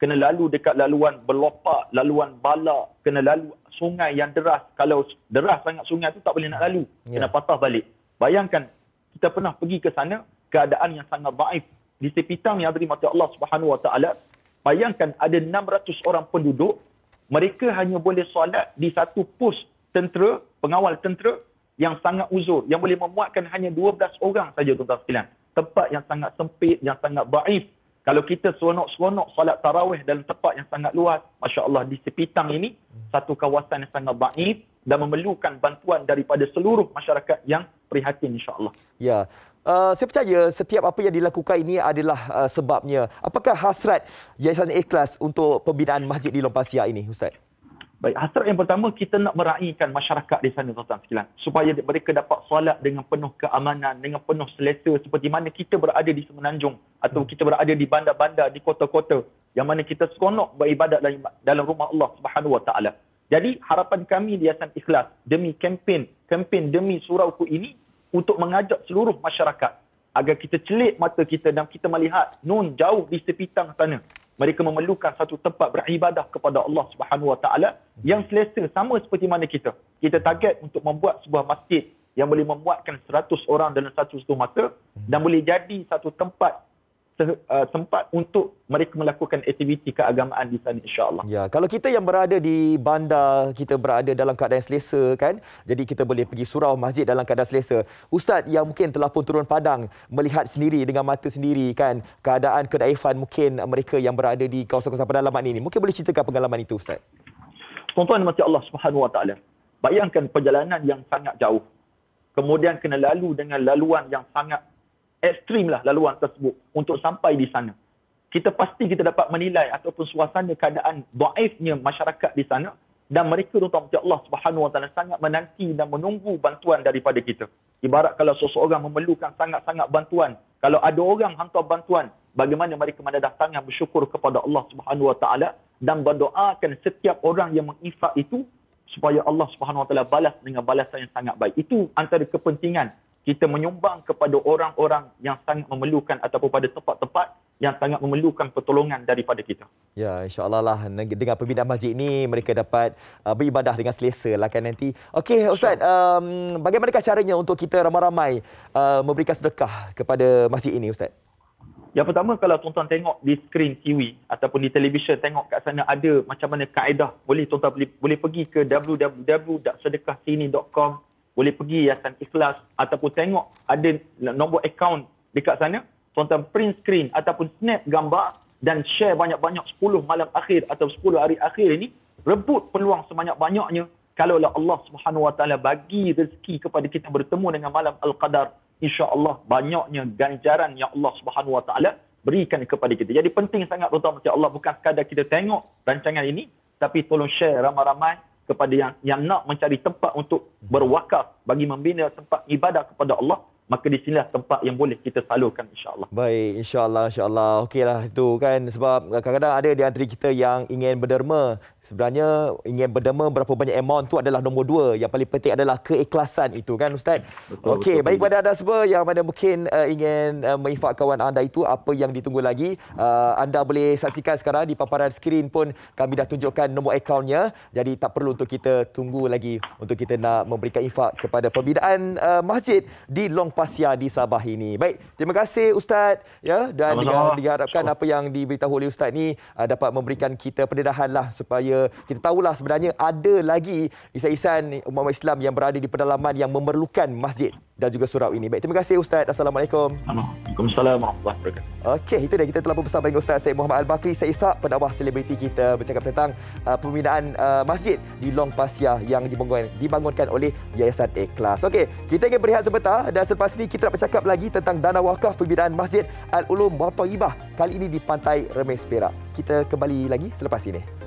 Kena lalu dekat laluan berlopak, laluan balak, kena lalu sungai yang deras. Kalau deras sangat sungai tu tak boleh nak lalu. Kena patah balik. Bayangkan kita pernah pergi ke sana, keadaan yang sangat daif. Di Sipitang yang beri mati Allah Subhanahu Wa Taala, bayangkan ada 600 orang penduduk, mereka hanya boleh solat di satu pos tentera, pengawal tentera yang sangat uzur, yang boleh memuatkan hanya 12 orang saja, tuan-tuan sekalian. Tempat yang sangat sempit, yang sangat daif. Kalau kita seronok-seronok solat tarawih dalam tempat yang sangat luas, Masya Allah, di Sipitang ini, satu kawasan yang sangat daif dan memerlukan bantuan daripada seluruh masyarakat yang prihatin, insya Allah. Ya, Saya percaya setiap apa yang dilakukan ini adalah sebabnya. Apakah hasrat Yayasan Ikhlas untuk pembinaan masjid di Long Pasir ini, Ustaz? Baik, hasrat yang pertama, kita nak meraihkan masyarakat di sana, tuan-tuan sekalian. Supaya mereka dapat solat dengan penuh keamanan, dengan penuh selesa seperti mana kita berada di Semenanjung atau kita berada di bandar-bandar, di kota-kota yang mana kita seronok beribadat dalam rumah Allah Subhanahu Wa Taala. Jadi harapan kami di Yayasan Ikhlas demi kempen demi surauku ini untuk mengajak seluruh masyarakat agar kita celik mata kita dan kita melihat nun jauh di sepitang sana. Mereka memerlukan satu tempat beribadah kepada Allah Subhanahu Wa Taala yang selesa sama seperti mana kita. Kita target untuk membuat sebuah masjid yang boleh memuatkan 100 orang dalam satu mata dan boleh jadi satu tempat untuk mereka melakukan aktiviti keagamaan di sana, insya-Allah. Ya, kalau kita yang berada di bandar, kita berada dalam keadaan selesa kan, jadi kita boleh pergi surau masjid dalam keadaan selesa. Ustaz yang mungkin telah pun turun padang melihat sendiri dengan mata sendiri kan keadaan kedaifan mungkin mereka yang berada di kawasan-kawasan pedalaman ini, mungkin boleh ceritakan pengalaman itu, Ustaz? Tuan-tuan mati Allah Subhanahu Wa Taala. Bayangkan perjalanan yang sangat jauh. Kemudian kena lalu dengan laluan yang sangat ekstrim lah laluan tersebut untuk sampai di sana. Kita pasti kita dapat menilai ataupun suasana keadaan dhaifnya masyarakat di sana dan mereka tuan-tuan Allah Subhanahu Wa Taala sangat menanti dan menunggu bantuan daripada kita. Ibarat kalau seseorang memerlukan sangat-sangat bantuan, kalau ada orang hantar bantuan, bagaimana mereka mendadah tangan bersyukur kepada Allah Subhanahu Wa Taala dan berdoakan setiap orang yang menginfak itu supaya Allah Subhanahu Wa Taala balas dengan balasan yang sangat baik. Itu antara kepentingan kita menyumbang kepada orang-orang yang sangat memerlukan ataupun pada tempat-tempat yang sangat memerlukan pertolongan daripada kita. Ya, insya-Allah lah dengan pembinaan masjid ini mereka dapat beribadah dengan selesa lah kan nanti. Okey, Ustaz, bagaimanakah caranya untuk kita ramai-ramai memberikan sedekah kepada masjid ini, Ustaz? Yang pertama, kalau tuan-tuan tengok di skrin TV ataupun di televisyen, tengok kat sana ada macam mana kaedah. Boleh tuan-tuan boleh pergi ke www.sedekahsini.com. Boleh pergi Yayasan Ikhlas ataupun tengok ada nombor akaun dekat sana. Tuan-tuan print screen ataupun snap gambar dan share banyak-banyak 10 malam akhir atau 10 hari akhir ini. Rebut peluang sebanyak-banyaknya. Kalaulah Allah Subhanahu Wa Taala bagi rezeki kepada kita bertemu dengan malam Al-Qadar, insya-Allah banyaknya ganjaran yang Allah Subhanahu Wa Taala berikan kepada kita. Jadi penting sangat tuan-tuan Allah, bukan sekadar kita tengok rancangan ini, tapi tolong share ramai-ramai kepada yang nak mencari tempat untuk berwakaf bagi membina tempat ibadah kepada Allah, maka di sinilah tempat yang boleh kita salurkan, insya-Allah. Baik, insya-Allah. Okeylah itu kan, sebab kadang-kadang ada di antara kita yang ingin berderma. Sebenarnya ingin berderma berapa banyak amount tu adalah nombor 2. Yang paling penting adalah keikhlasan itu kan, Ustaz. Okey, baik pada anda semua yang mana mungkin ingin menginfak kawan anda itu, apa yang ditunggu lagi? Anda boleh saksikan sekarang di paparan skrin pun kami dah tunjukkan nombor akaunnya. Jadi tak perlu untuk kita tunggu lagi untuk kita nak memberikan infak kepada pembinaan masjid di Long Pasir di Sabah ini. Baik, terima kasih Ustaz ya, dan diharapkan apa yang diberitahu oleh Ustaz ni dapat memberikan kita pendedahan lah supaya kita tahulah sebenarnya ada lagi insan-insan umat Islam yang berada di pedalaman yang memerlukan masjid dan juga surau ini. Baik, terima kasih Ustaz. Assalamualaikum. Waalaikumsalam warahmatullahi wabarakatuh. Okey, itu dia, kita telah bersama dengan Ustaz Syed Muhammad Al-Bakri Syed Ishak, pendakwah selebriti kita, bercakap tentang pembinaan masjid di Long Pasir yang dibangunkan oleh Yayasan Ikhlas. Okey, kita ingin berehat sebentar dan selepas ini kita nak bercakap lagi tentang dana wakaf pembinaan Masjid Al-Ulum wa Thayyibah, kali ini di Pantai Remis Perak. Kita kembali lagi selepas ini.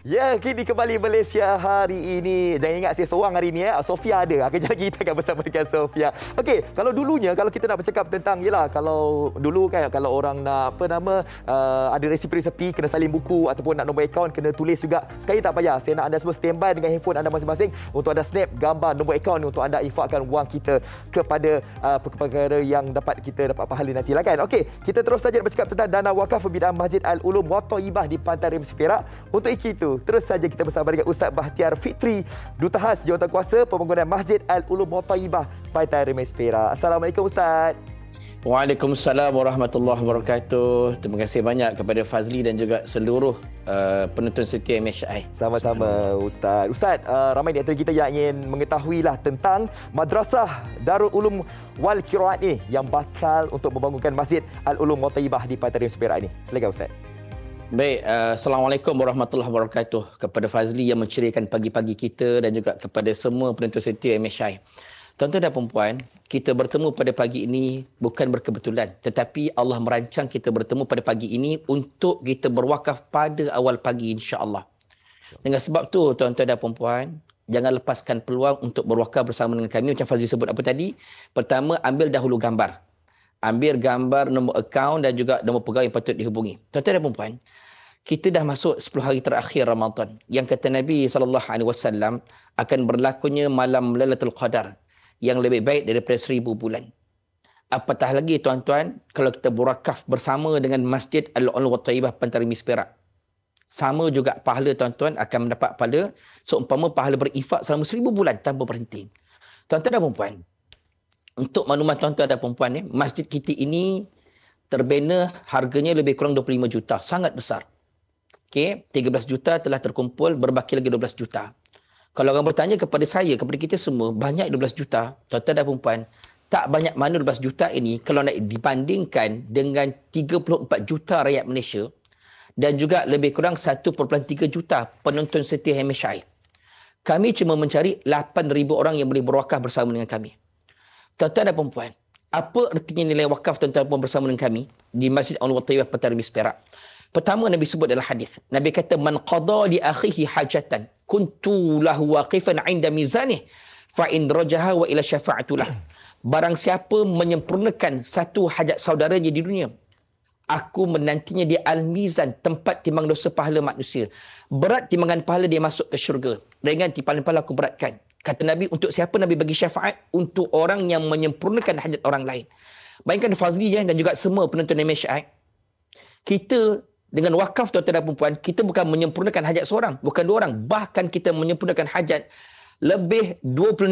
Ya, kini kembali Malaysia hari ini. Jangan ingat saya seorang hari ini. Sofia ada. Kejap lagi kita akan bersama dengan Sofia. Okey, kalau dulunya, kalau kita nak bercakap tentang, yelah, kalau dulu kan, kalau orang nak, ada resipi-resipi, kena salin buku ataupun nak nombor akaun, kena tulis juga. Sekali tak payah. Saya nak anda semua standby dengan handphone anda masing-masing untuk anda snap gambar nombor akaun untuk anda infakkan wang kita kepada perkara yang kita dapat pahala nanti lah kan. Okey, kita terus saja bercakap tentang dana wakaf pembinaan Masjid Al-Ulum wa Thayyibah di Pantai Remis Perak. Untuk itu, terus saja kita bersama dengan Ustaz Bahtiar Fitri, Duta Khas Jawatankuasa Pembangunan Masjid Al-Ulum wa Thayyibah Pantai Remis Perak. Assalamualaikum Ustaz. Waalaikumsalam warahmatullahi wabarakatuh. Terima kasih banyak kepada Fazli dan juga seluruh penonton setia MHI. Sama-sama Ustaz. Ustaz, ramai di antara kita yang ingin mengetahuilah tentang Madrasah Darul Ulum wal Qiraat ni yang bakal untuk membangunkan Masjid Al-Ulum wa Thayyibah di Pantai Remis Perak ini. Silakan Ustaz. Baik, Assalamualaikum warahmatullahi wabarakatuh kepada Fazli yang menceriakan pagi-pagi kita dan juga kepada semua penonton setia MSI. Tuan-tuan dan puan-puan, kita bertemu pada pagi ini bukan berkebetulan, tetapi Allah merancang kita bertemu pada pagi ini untuk kita berwakaf pada awal pagi, insya-Allah. Dengan sebab tu, tuan-tuan dan puan-puan, jangan lepaskan peluang untuk berwakaf bersama dengan kami. Macam Fazli sebut apa tadi? Pertama, ambil dahulu gambar. Ambil gambar, nombor akaun dan juga nombor pegawai yang patut dihubungi. Tuan-tuan dan puan-puan, kita dah masuk 10 hari terakhir Ramadan. Yang kata Nabi SAW akan berlakunya malam Lailatul Qadar yang lebih baik daripada 1000 bulan. Apatah lagi tuan-tuan, kalau kita berakaf bersama dengan Masjid Al-Ulu wa Taibah Pantarmis Perak. Sama juga pahala tuan-tuan akan mendapat pahala seumpama pahala berinfak selama 1000 bulan tanpa berhenti. Tuan-tuan dan puan-puan, untuk maklumat tuan-tuan dan puan-puan, masjid kita ini terbina harganya lebih kurang 25 juta. Sangat besar. Okey, 13 juta telah terkumpul, berbaki lagi 12 juta. Kalau orang bertanya kepada saya, kepada kita semua, banyak 12 juta, tuan-tuan dan puan-puan, tak banyak mana 12 juta ini kalau nak dibandingkan dengan 34 juta rakyat Malaysia dan juga lebih kurang 1.3 juta penonton setia MSI. Kami cuma mencari 8,000 orang yang boleh berwakaf bersama dengan kami. Tuan-tuan dan puan-puan, apa artinya nilai wakaf tuan-tuan dan puan bersama dengan kami di Masjid Al-Ulu wa Taibah Pantarmis Perak? Pertama, Nabi sebut dalam hadis. Nabi kata, man qada li akhihi hajatan kuntu lahu waqifan 'inda mizanih fa in rajaha wa ila syafa'atulah. Barang siapa menyempurnakan satu hajat saudaranya di dunia, aku menantinya di Al-Mizan, tempat timbang dosa pahala manusia. Berat timbangan pahala dia masuk ke syurga. Ringan timbangan pahala aku beratkan. Kata Nabi, untuk siapa Nabi bagi syafaat? Untuk orang yang menyempurnakan hajat orang lain. Bayangkan Fazli dan juga semua penonton MSI. Kita dengan wakaf tuan-tuan dan puan-puan, kita bukan menyempurnakan hajat seorang, bukan dua orang. Bahkan kita menyempurnakan hajat lebih 26,000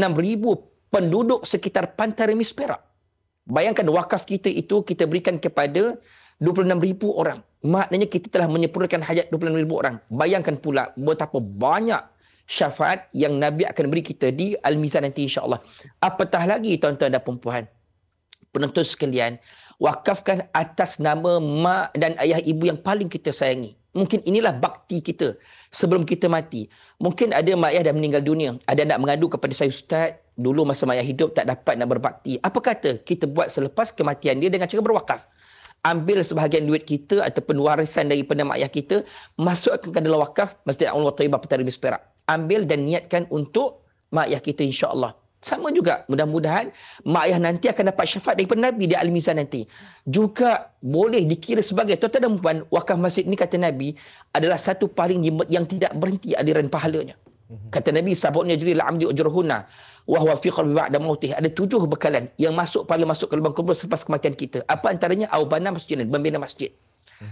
penduduk sekitar Pantai Remis Perak. Bayangkan wakaf kita itu kita berikan kepada 26,000 orang. Maknanya kita telah menyempurnakan hajat 26,000 orang. Bayangkan pula betapa banyak syafaat yang Nabi akan beri kita di Al-Mizan nanti insya-Allah. Apatah lagi tuan-tuan dan puan-puan, penonton sekalian, wakafkan atas nama mak dan ayah ibu yang paling kita sayangi. Mungkin inilah bakti kita sebelum kita mati. Mungkin ada mak ayah dah meninggal dunia. Ada nak mengadu kepada saya, Ustaz, dulu masa mak ayah hidup tak dapat nak berbakti. Apa kata kita buat selepas kematian dia dengan cara berwakaf? Ambil sebahagian duit kita ataupun warisan daripada mak ayah kita, masukkan ke dalam wakaf Masjid Al-Ulu wa Taibah Pantarmis Perak. Ambil dan niatkan untuk mak ayah kita insya-Allah. Sama juga, mudah-mudahan mak ayah nanti akan dapat syafaat daripada Nabi di Al-Mizan nanti. Juga boleh dikira sebagai, tuan-tuan dan puan, wakaf masjid ni kata Nabi adalah satu paling yang tidak berhenti aliran pahalanya. Kata Nabi, sabuknya jril amdi ujruhuna wa huwa fi qalbi ba'da mautih. Ada 7 bekalan yang masuk pahala masuk ke lubang kubur selepas kematian kita. Apa antaranya? Aubana masjid, membina masjid.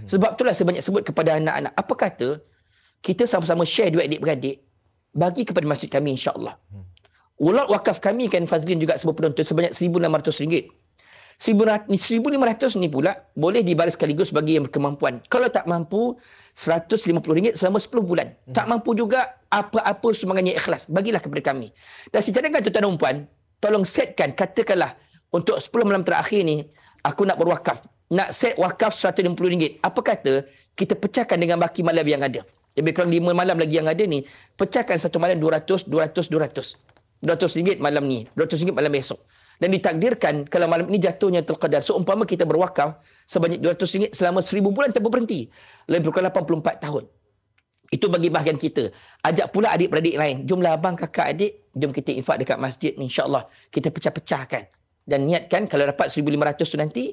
Sebab itulah saya banyak sebut kepada anak-anak, apa kata kita sama-sama share duit adik-beradik, bagi kepada masjid kami insya-Allah. Ulat wakaf kami kan Fazlin juga semua penonton sebanyak RM1,600. 1,500 ni pula boleh dibaris sekaligus bagi yang berkemampuan. Kalau tak mampu, RM150 selama 10 bulan. Tak mampu juga, apa-apa sumbangan yang ikhlas, bagilah kepada kami. Dan saya cadangkan tuan-tuan dan puan, tolong setkan, katakanlah untuk 10 malam terakhir ni, aku nak berwakaf. Nak set wakaf RM150. Apa kata kita pecahkan dengan baki malam yang ada. Lebih kurang 5 malam lagi yang ada ni, pecahkan satu malam 200, 200, 200. RM200 malam ni, RM200 malam esok. Dan ditakdirkan kalau malam ini jatuhnya Qadar, seumpama kita berwakaf sebanyak RM200 selama 1000 bulan tanpa berhenti. Lebih kurang 84 tahun. Itu bagi bahagian kita. Ajak pula adik-beradik lain. Jumlah abang, kakak, adik, jom kita infak dekat masjid ni insya-Allah. Kita pecah-pecahkan. Dan niatkan kalau dapat 1,500 tu nanti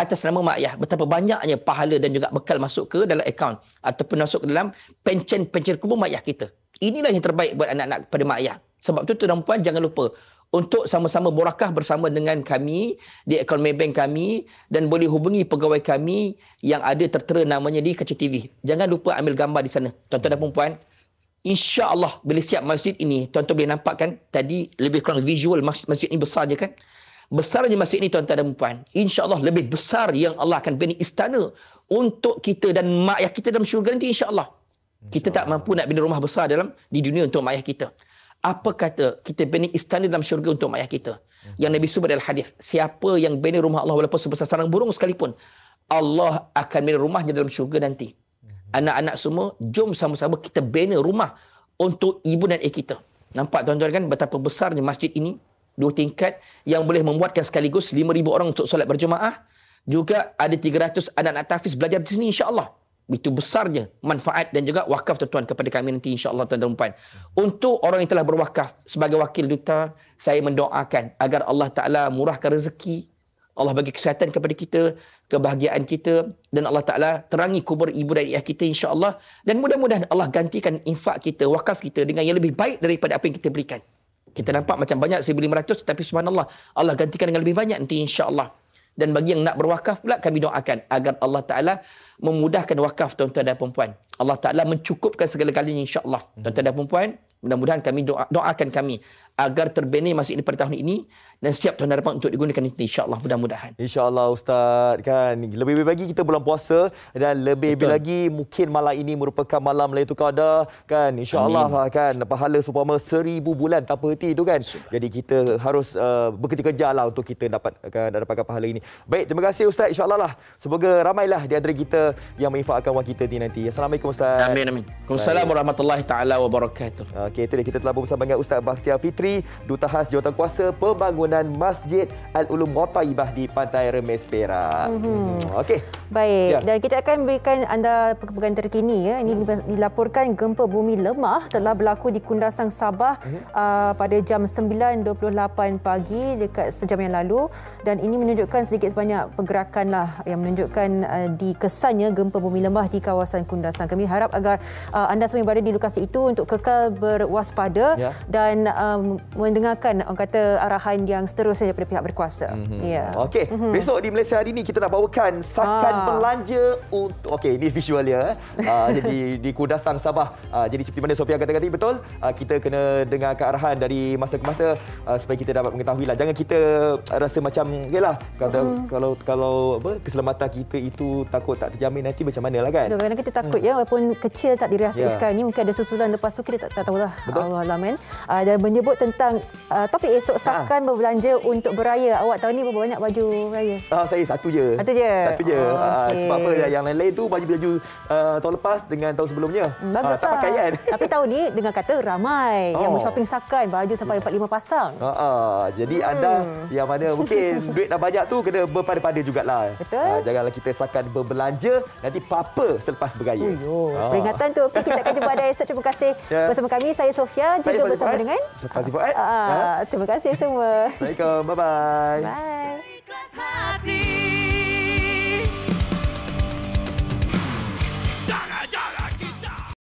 atas nama mak ayah, betapa banyaknya pahala dan juga bekal masuk ke dalam akaun ataupun masuk ke dalam pencen kubur mak ayah kita. Inilah yang terbaik buat anak-anak kepada mak ayah. Sebab tu tuan dan puan jangan lupa untuk sama-sama berakah bersama dengan kami di akaun Maybank kami dan boleh hubungi pegawai kami yang ada tertera namanya di kaca TV. Jangan lupa ambil gambar di sana. Tuan-tuan dan puan, insya-Allah bila siap masjid ini, tuan-tuan boleh nampak kan tadi lebih kurang visual masjid ini besar je kan? Besarnya masjid ini tuan-tuan dan puan, insya-Allah lebih besar yang Allah akan bina istana untuk kita dan mak ayah kita dalam syurga nanti insya-Allah. Kita tak mampu nak bina rumah besar di dunia untuk mak ayah kita. Apa kata kita bina istana dalam syurga untuk mak ayah kita? Yang Nabi sebut dalam hadis, siapa yang bina rumah Allah walaupun sebesar sarang burung sekalipun, Allah akan bina rumahnya dalam syurga nanti. anak-anak semua, jom sama-sama kita bina rumah untuk ibu dan ayah kita. Nampak tuan-tuan kan betapa besarnya masjid ini, 2 tingkat yang boleh memuatkan sekaligus 5,000 orang untuk solat berjemaah. Juga ada 300 anak-anak tahfiz belajar di sini insya-Allah. Itu besarnya manfaat dan juga wakaf tuan-tuan kepada kami nanti insya-Allah tuan-tuan dan puan. Untuk orang yang telah berwakaf sebagai wakil duta, saya mendoakan agar Allah Taala murahkan rezeki, Allah bagi kesihatan kepada kita, kebahagiaan kita, dan Allah Ta'ala terangi kubur ibu dan ayah kita insya-Allah, dan mudah-mudahan Allah gantikan infak kita, wakaf kita dengan yang lebih baik daripada apa yang kita berikan. Kita nampak macam banyak 1,500, tapi subhanallah Allah gantikan dengan lebih banyak nanti insya-Allah. Dan bagi yang nak berwakaf pula, kami doakan agar Allah Ta'ala memudahkan wakaf tuan-tuan dan perempuan. Allah Ta'ala mencukupkan segala-galanya insya-Allah. Tuan-tuan dan perempuan, mudah-mudahan kami doakan kami agar terbina masjid ini pada tahun ini dan setiap tahun hadapan untuk digunakan nanti insya-Allah, mudah-mudahan. Insya-Allah Ustaz, kan lebih-lebih lagi kita bulan puasa dan lebih-lebih lagi mungkin malam ini merupakan malam Lailatul Qadar kan, insya-Allah kan pahala seumpama 1000 bulan tanpa henti itu kan. Jadi kita harus bekerja-kerjalah untuk kita dapatkan pahala ini. Baik, terima kasih Ustaz, insya-Allah lah. Semoga ramailah di antara kita yang menginfakkan wang kita ni nanti. Assalamualaikum Ustaz. Amin amin. Waalaikumsalam warahmatullahi taala wabarakatuh. Okey, itu dia, kita telah bersama dengan Ustaz Bakhtiar Fitri, Duta Khas Jawatankuasa Pembangunan Masjid Al-Ulum Ghattaibah di Pantai Remis, Perak. Okey. Baik, dan kita akan berikan anda perkembangan terkini ya. Ini dilaporkan gempa bumi lemah telah berlaku di Kundasang, Sabah pada jam 9.28 pagi dekat sejam yang lalu, dan ini menunjukkan sedikit sebanyak pergerakan lah yang menunjukkan di kesannya gempa bumi lemah di kawasan Kundasang. Kami harap agar anda semua yang berada di lokasi itu untuk kekal berwaspada dan mendengarkan orang kata arahan yang seterusnya daripada pihak berkuasa. Okey, besok di Malaysia hari ini kita nak bawakan sakan belanja untuk ini visualnya. Jadi di Kundasang, Sabah. Jadi seperti mana Sofia katakan tadi, betul, kita kena dengarkan arahan dari masa ke masa supaya kita dapat mengetahui lah. Jangan kita rasa macam yalah kalau keselamatan kita itu takut tak terjamin, nanti macam manalah kan. Kadang-kadang kita takut ya, walaupun kecil tak dirasai sekarang ni, mungkin ada susulan lepas tu kita tak tahulah. Allah kan. Dan menyebut tentang topik esok, sakan berbelanja untuk beraya. Awak tahun ni berapa banyak baju raya? Saya satu je. Satu je. Sebab apa, yang lain-lain tu baju-baju tahun lepas dengan tahun sebelumnya. Bagus tak pakai kan. Tapi tahun ni dengar kata ramai yang shopping sakan, baju sampai 4-5 pasang. Jadi anda yang mana mungkin duit dah banyak tu kena berpada-pada jugalah. Betul. Janganlah kita sakan berbelanja nanti apa selepas beraya. Peringatan tu. Okey, kita akan jumpa pada esok. Terima kasih bersama kami. Saya Sofia, juga bersama dengan Fazli Fuad. Terima kasih semua. Assalamualaikum. Bye-bye. Bye.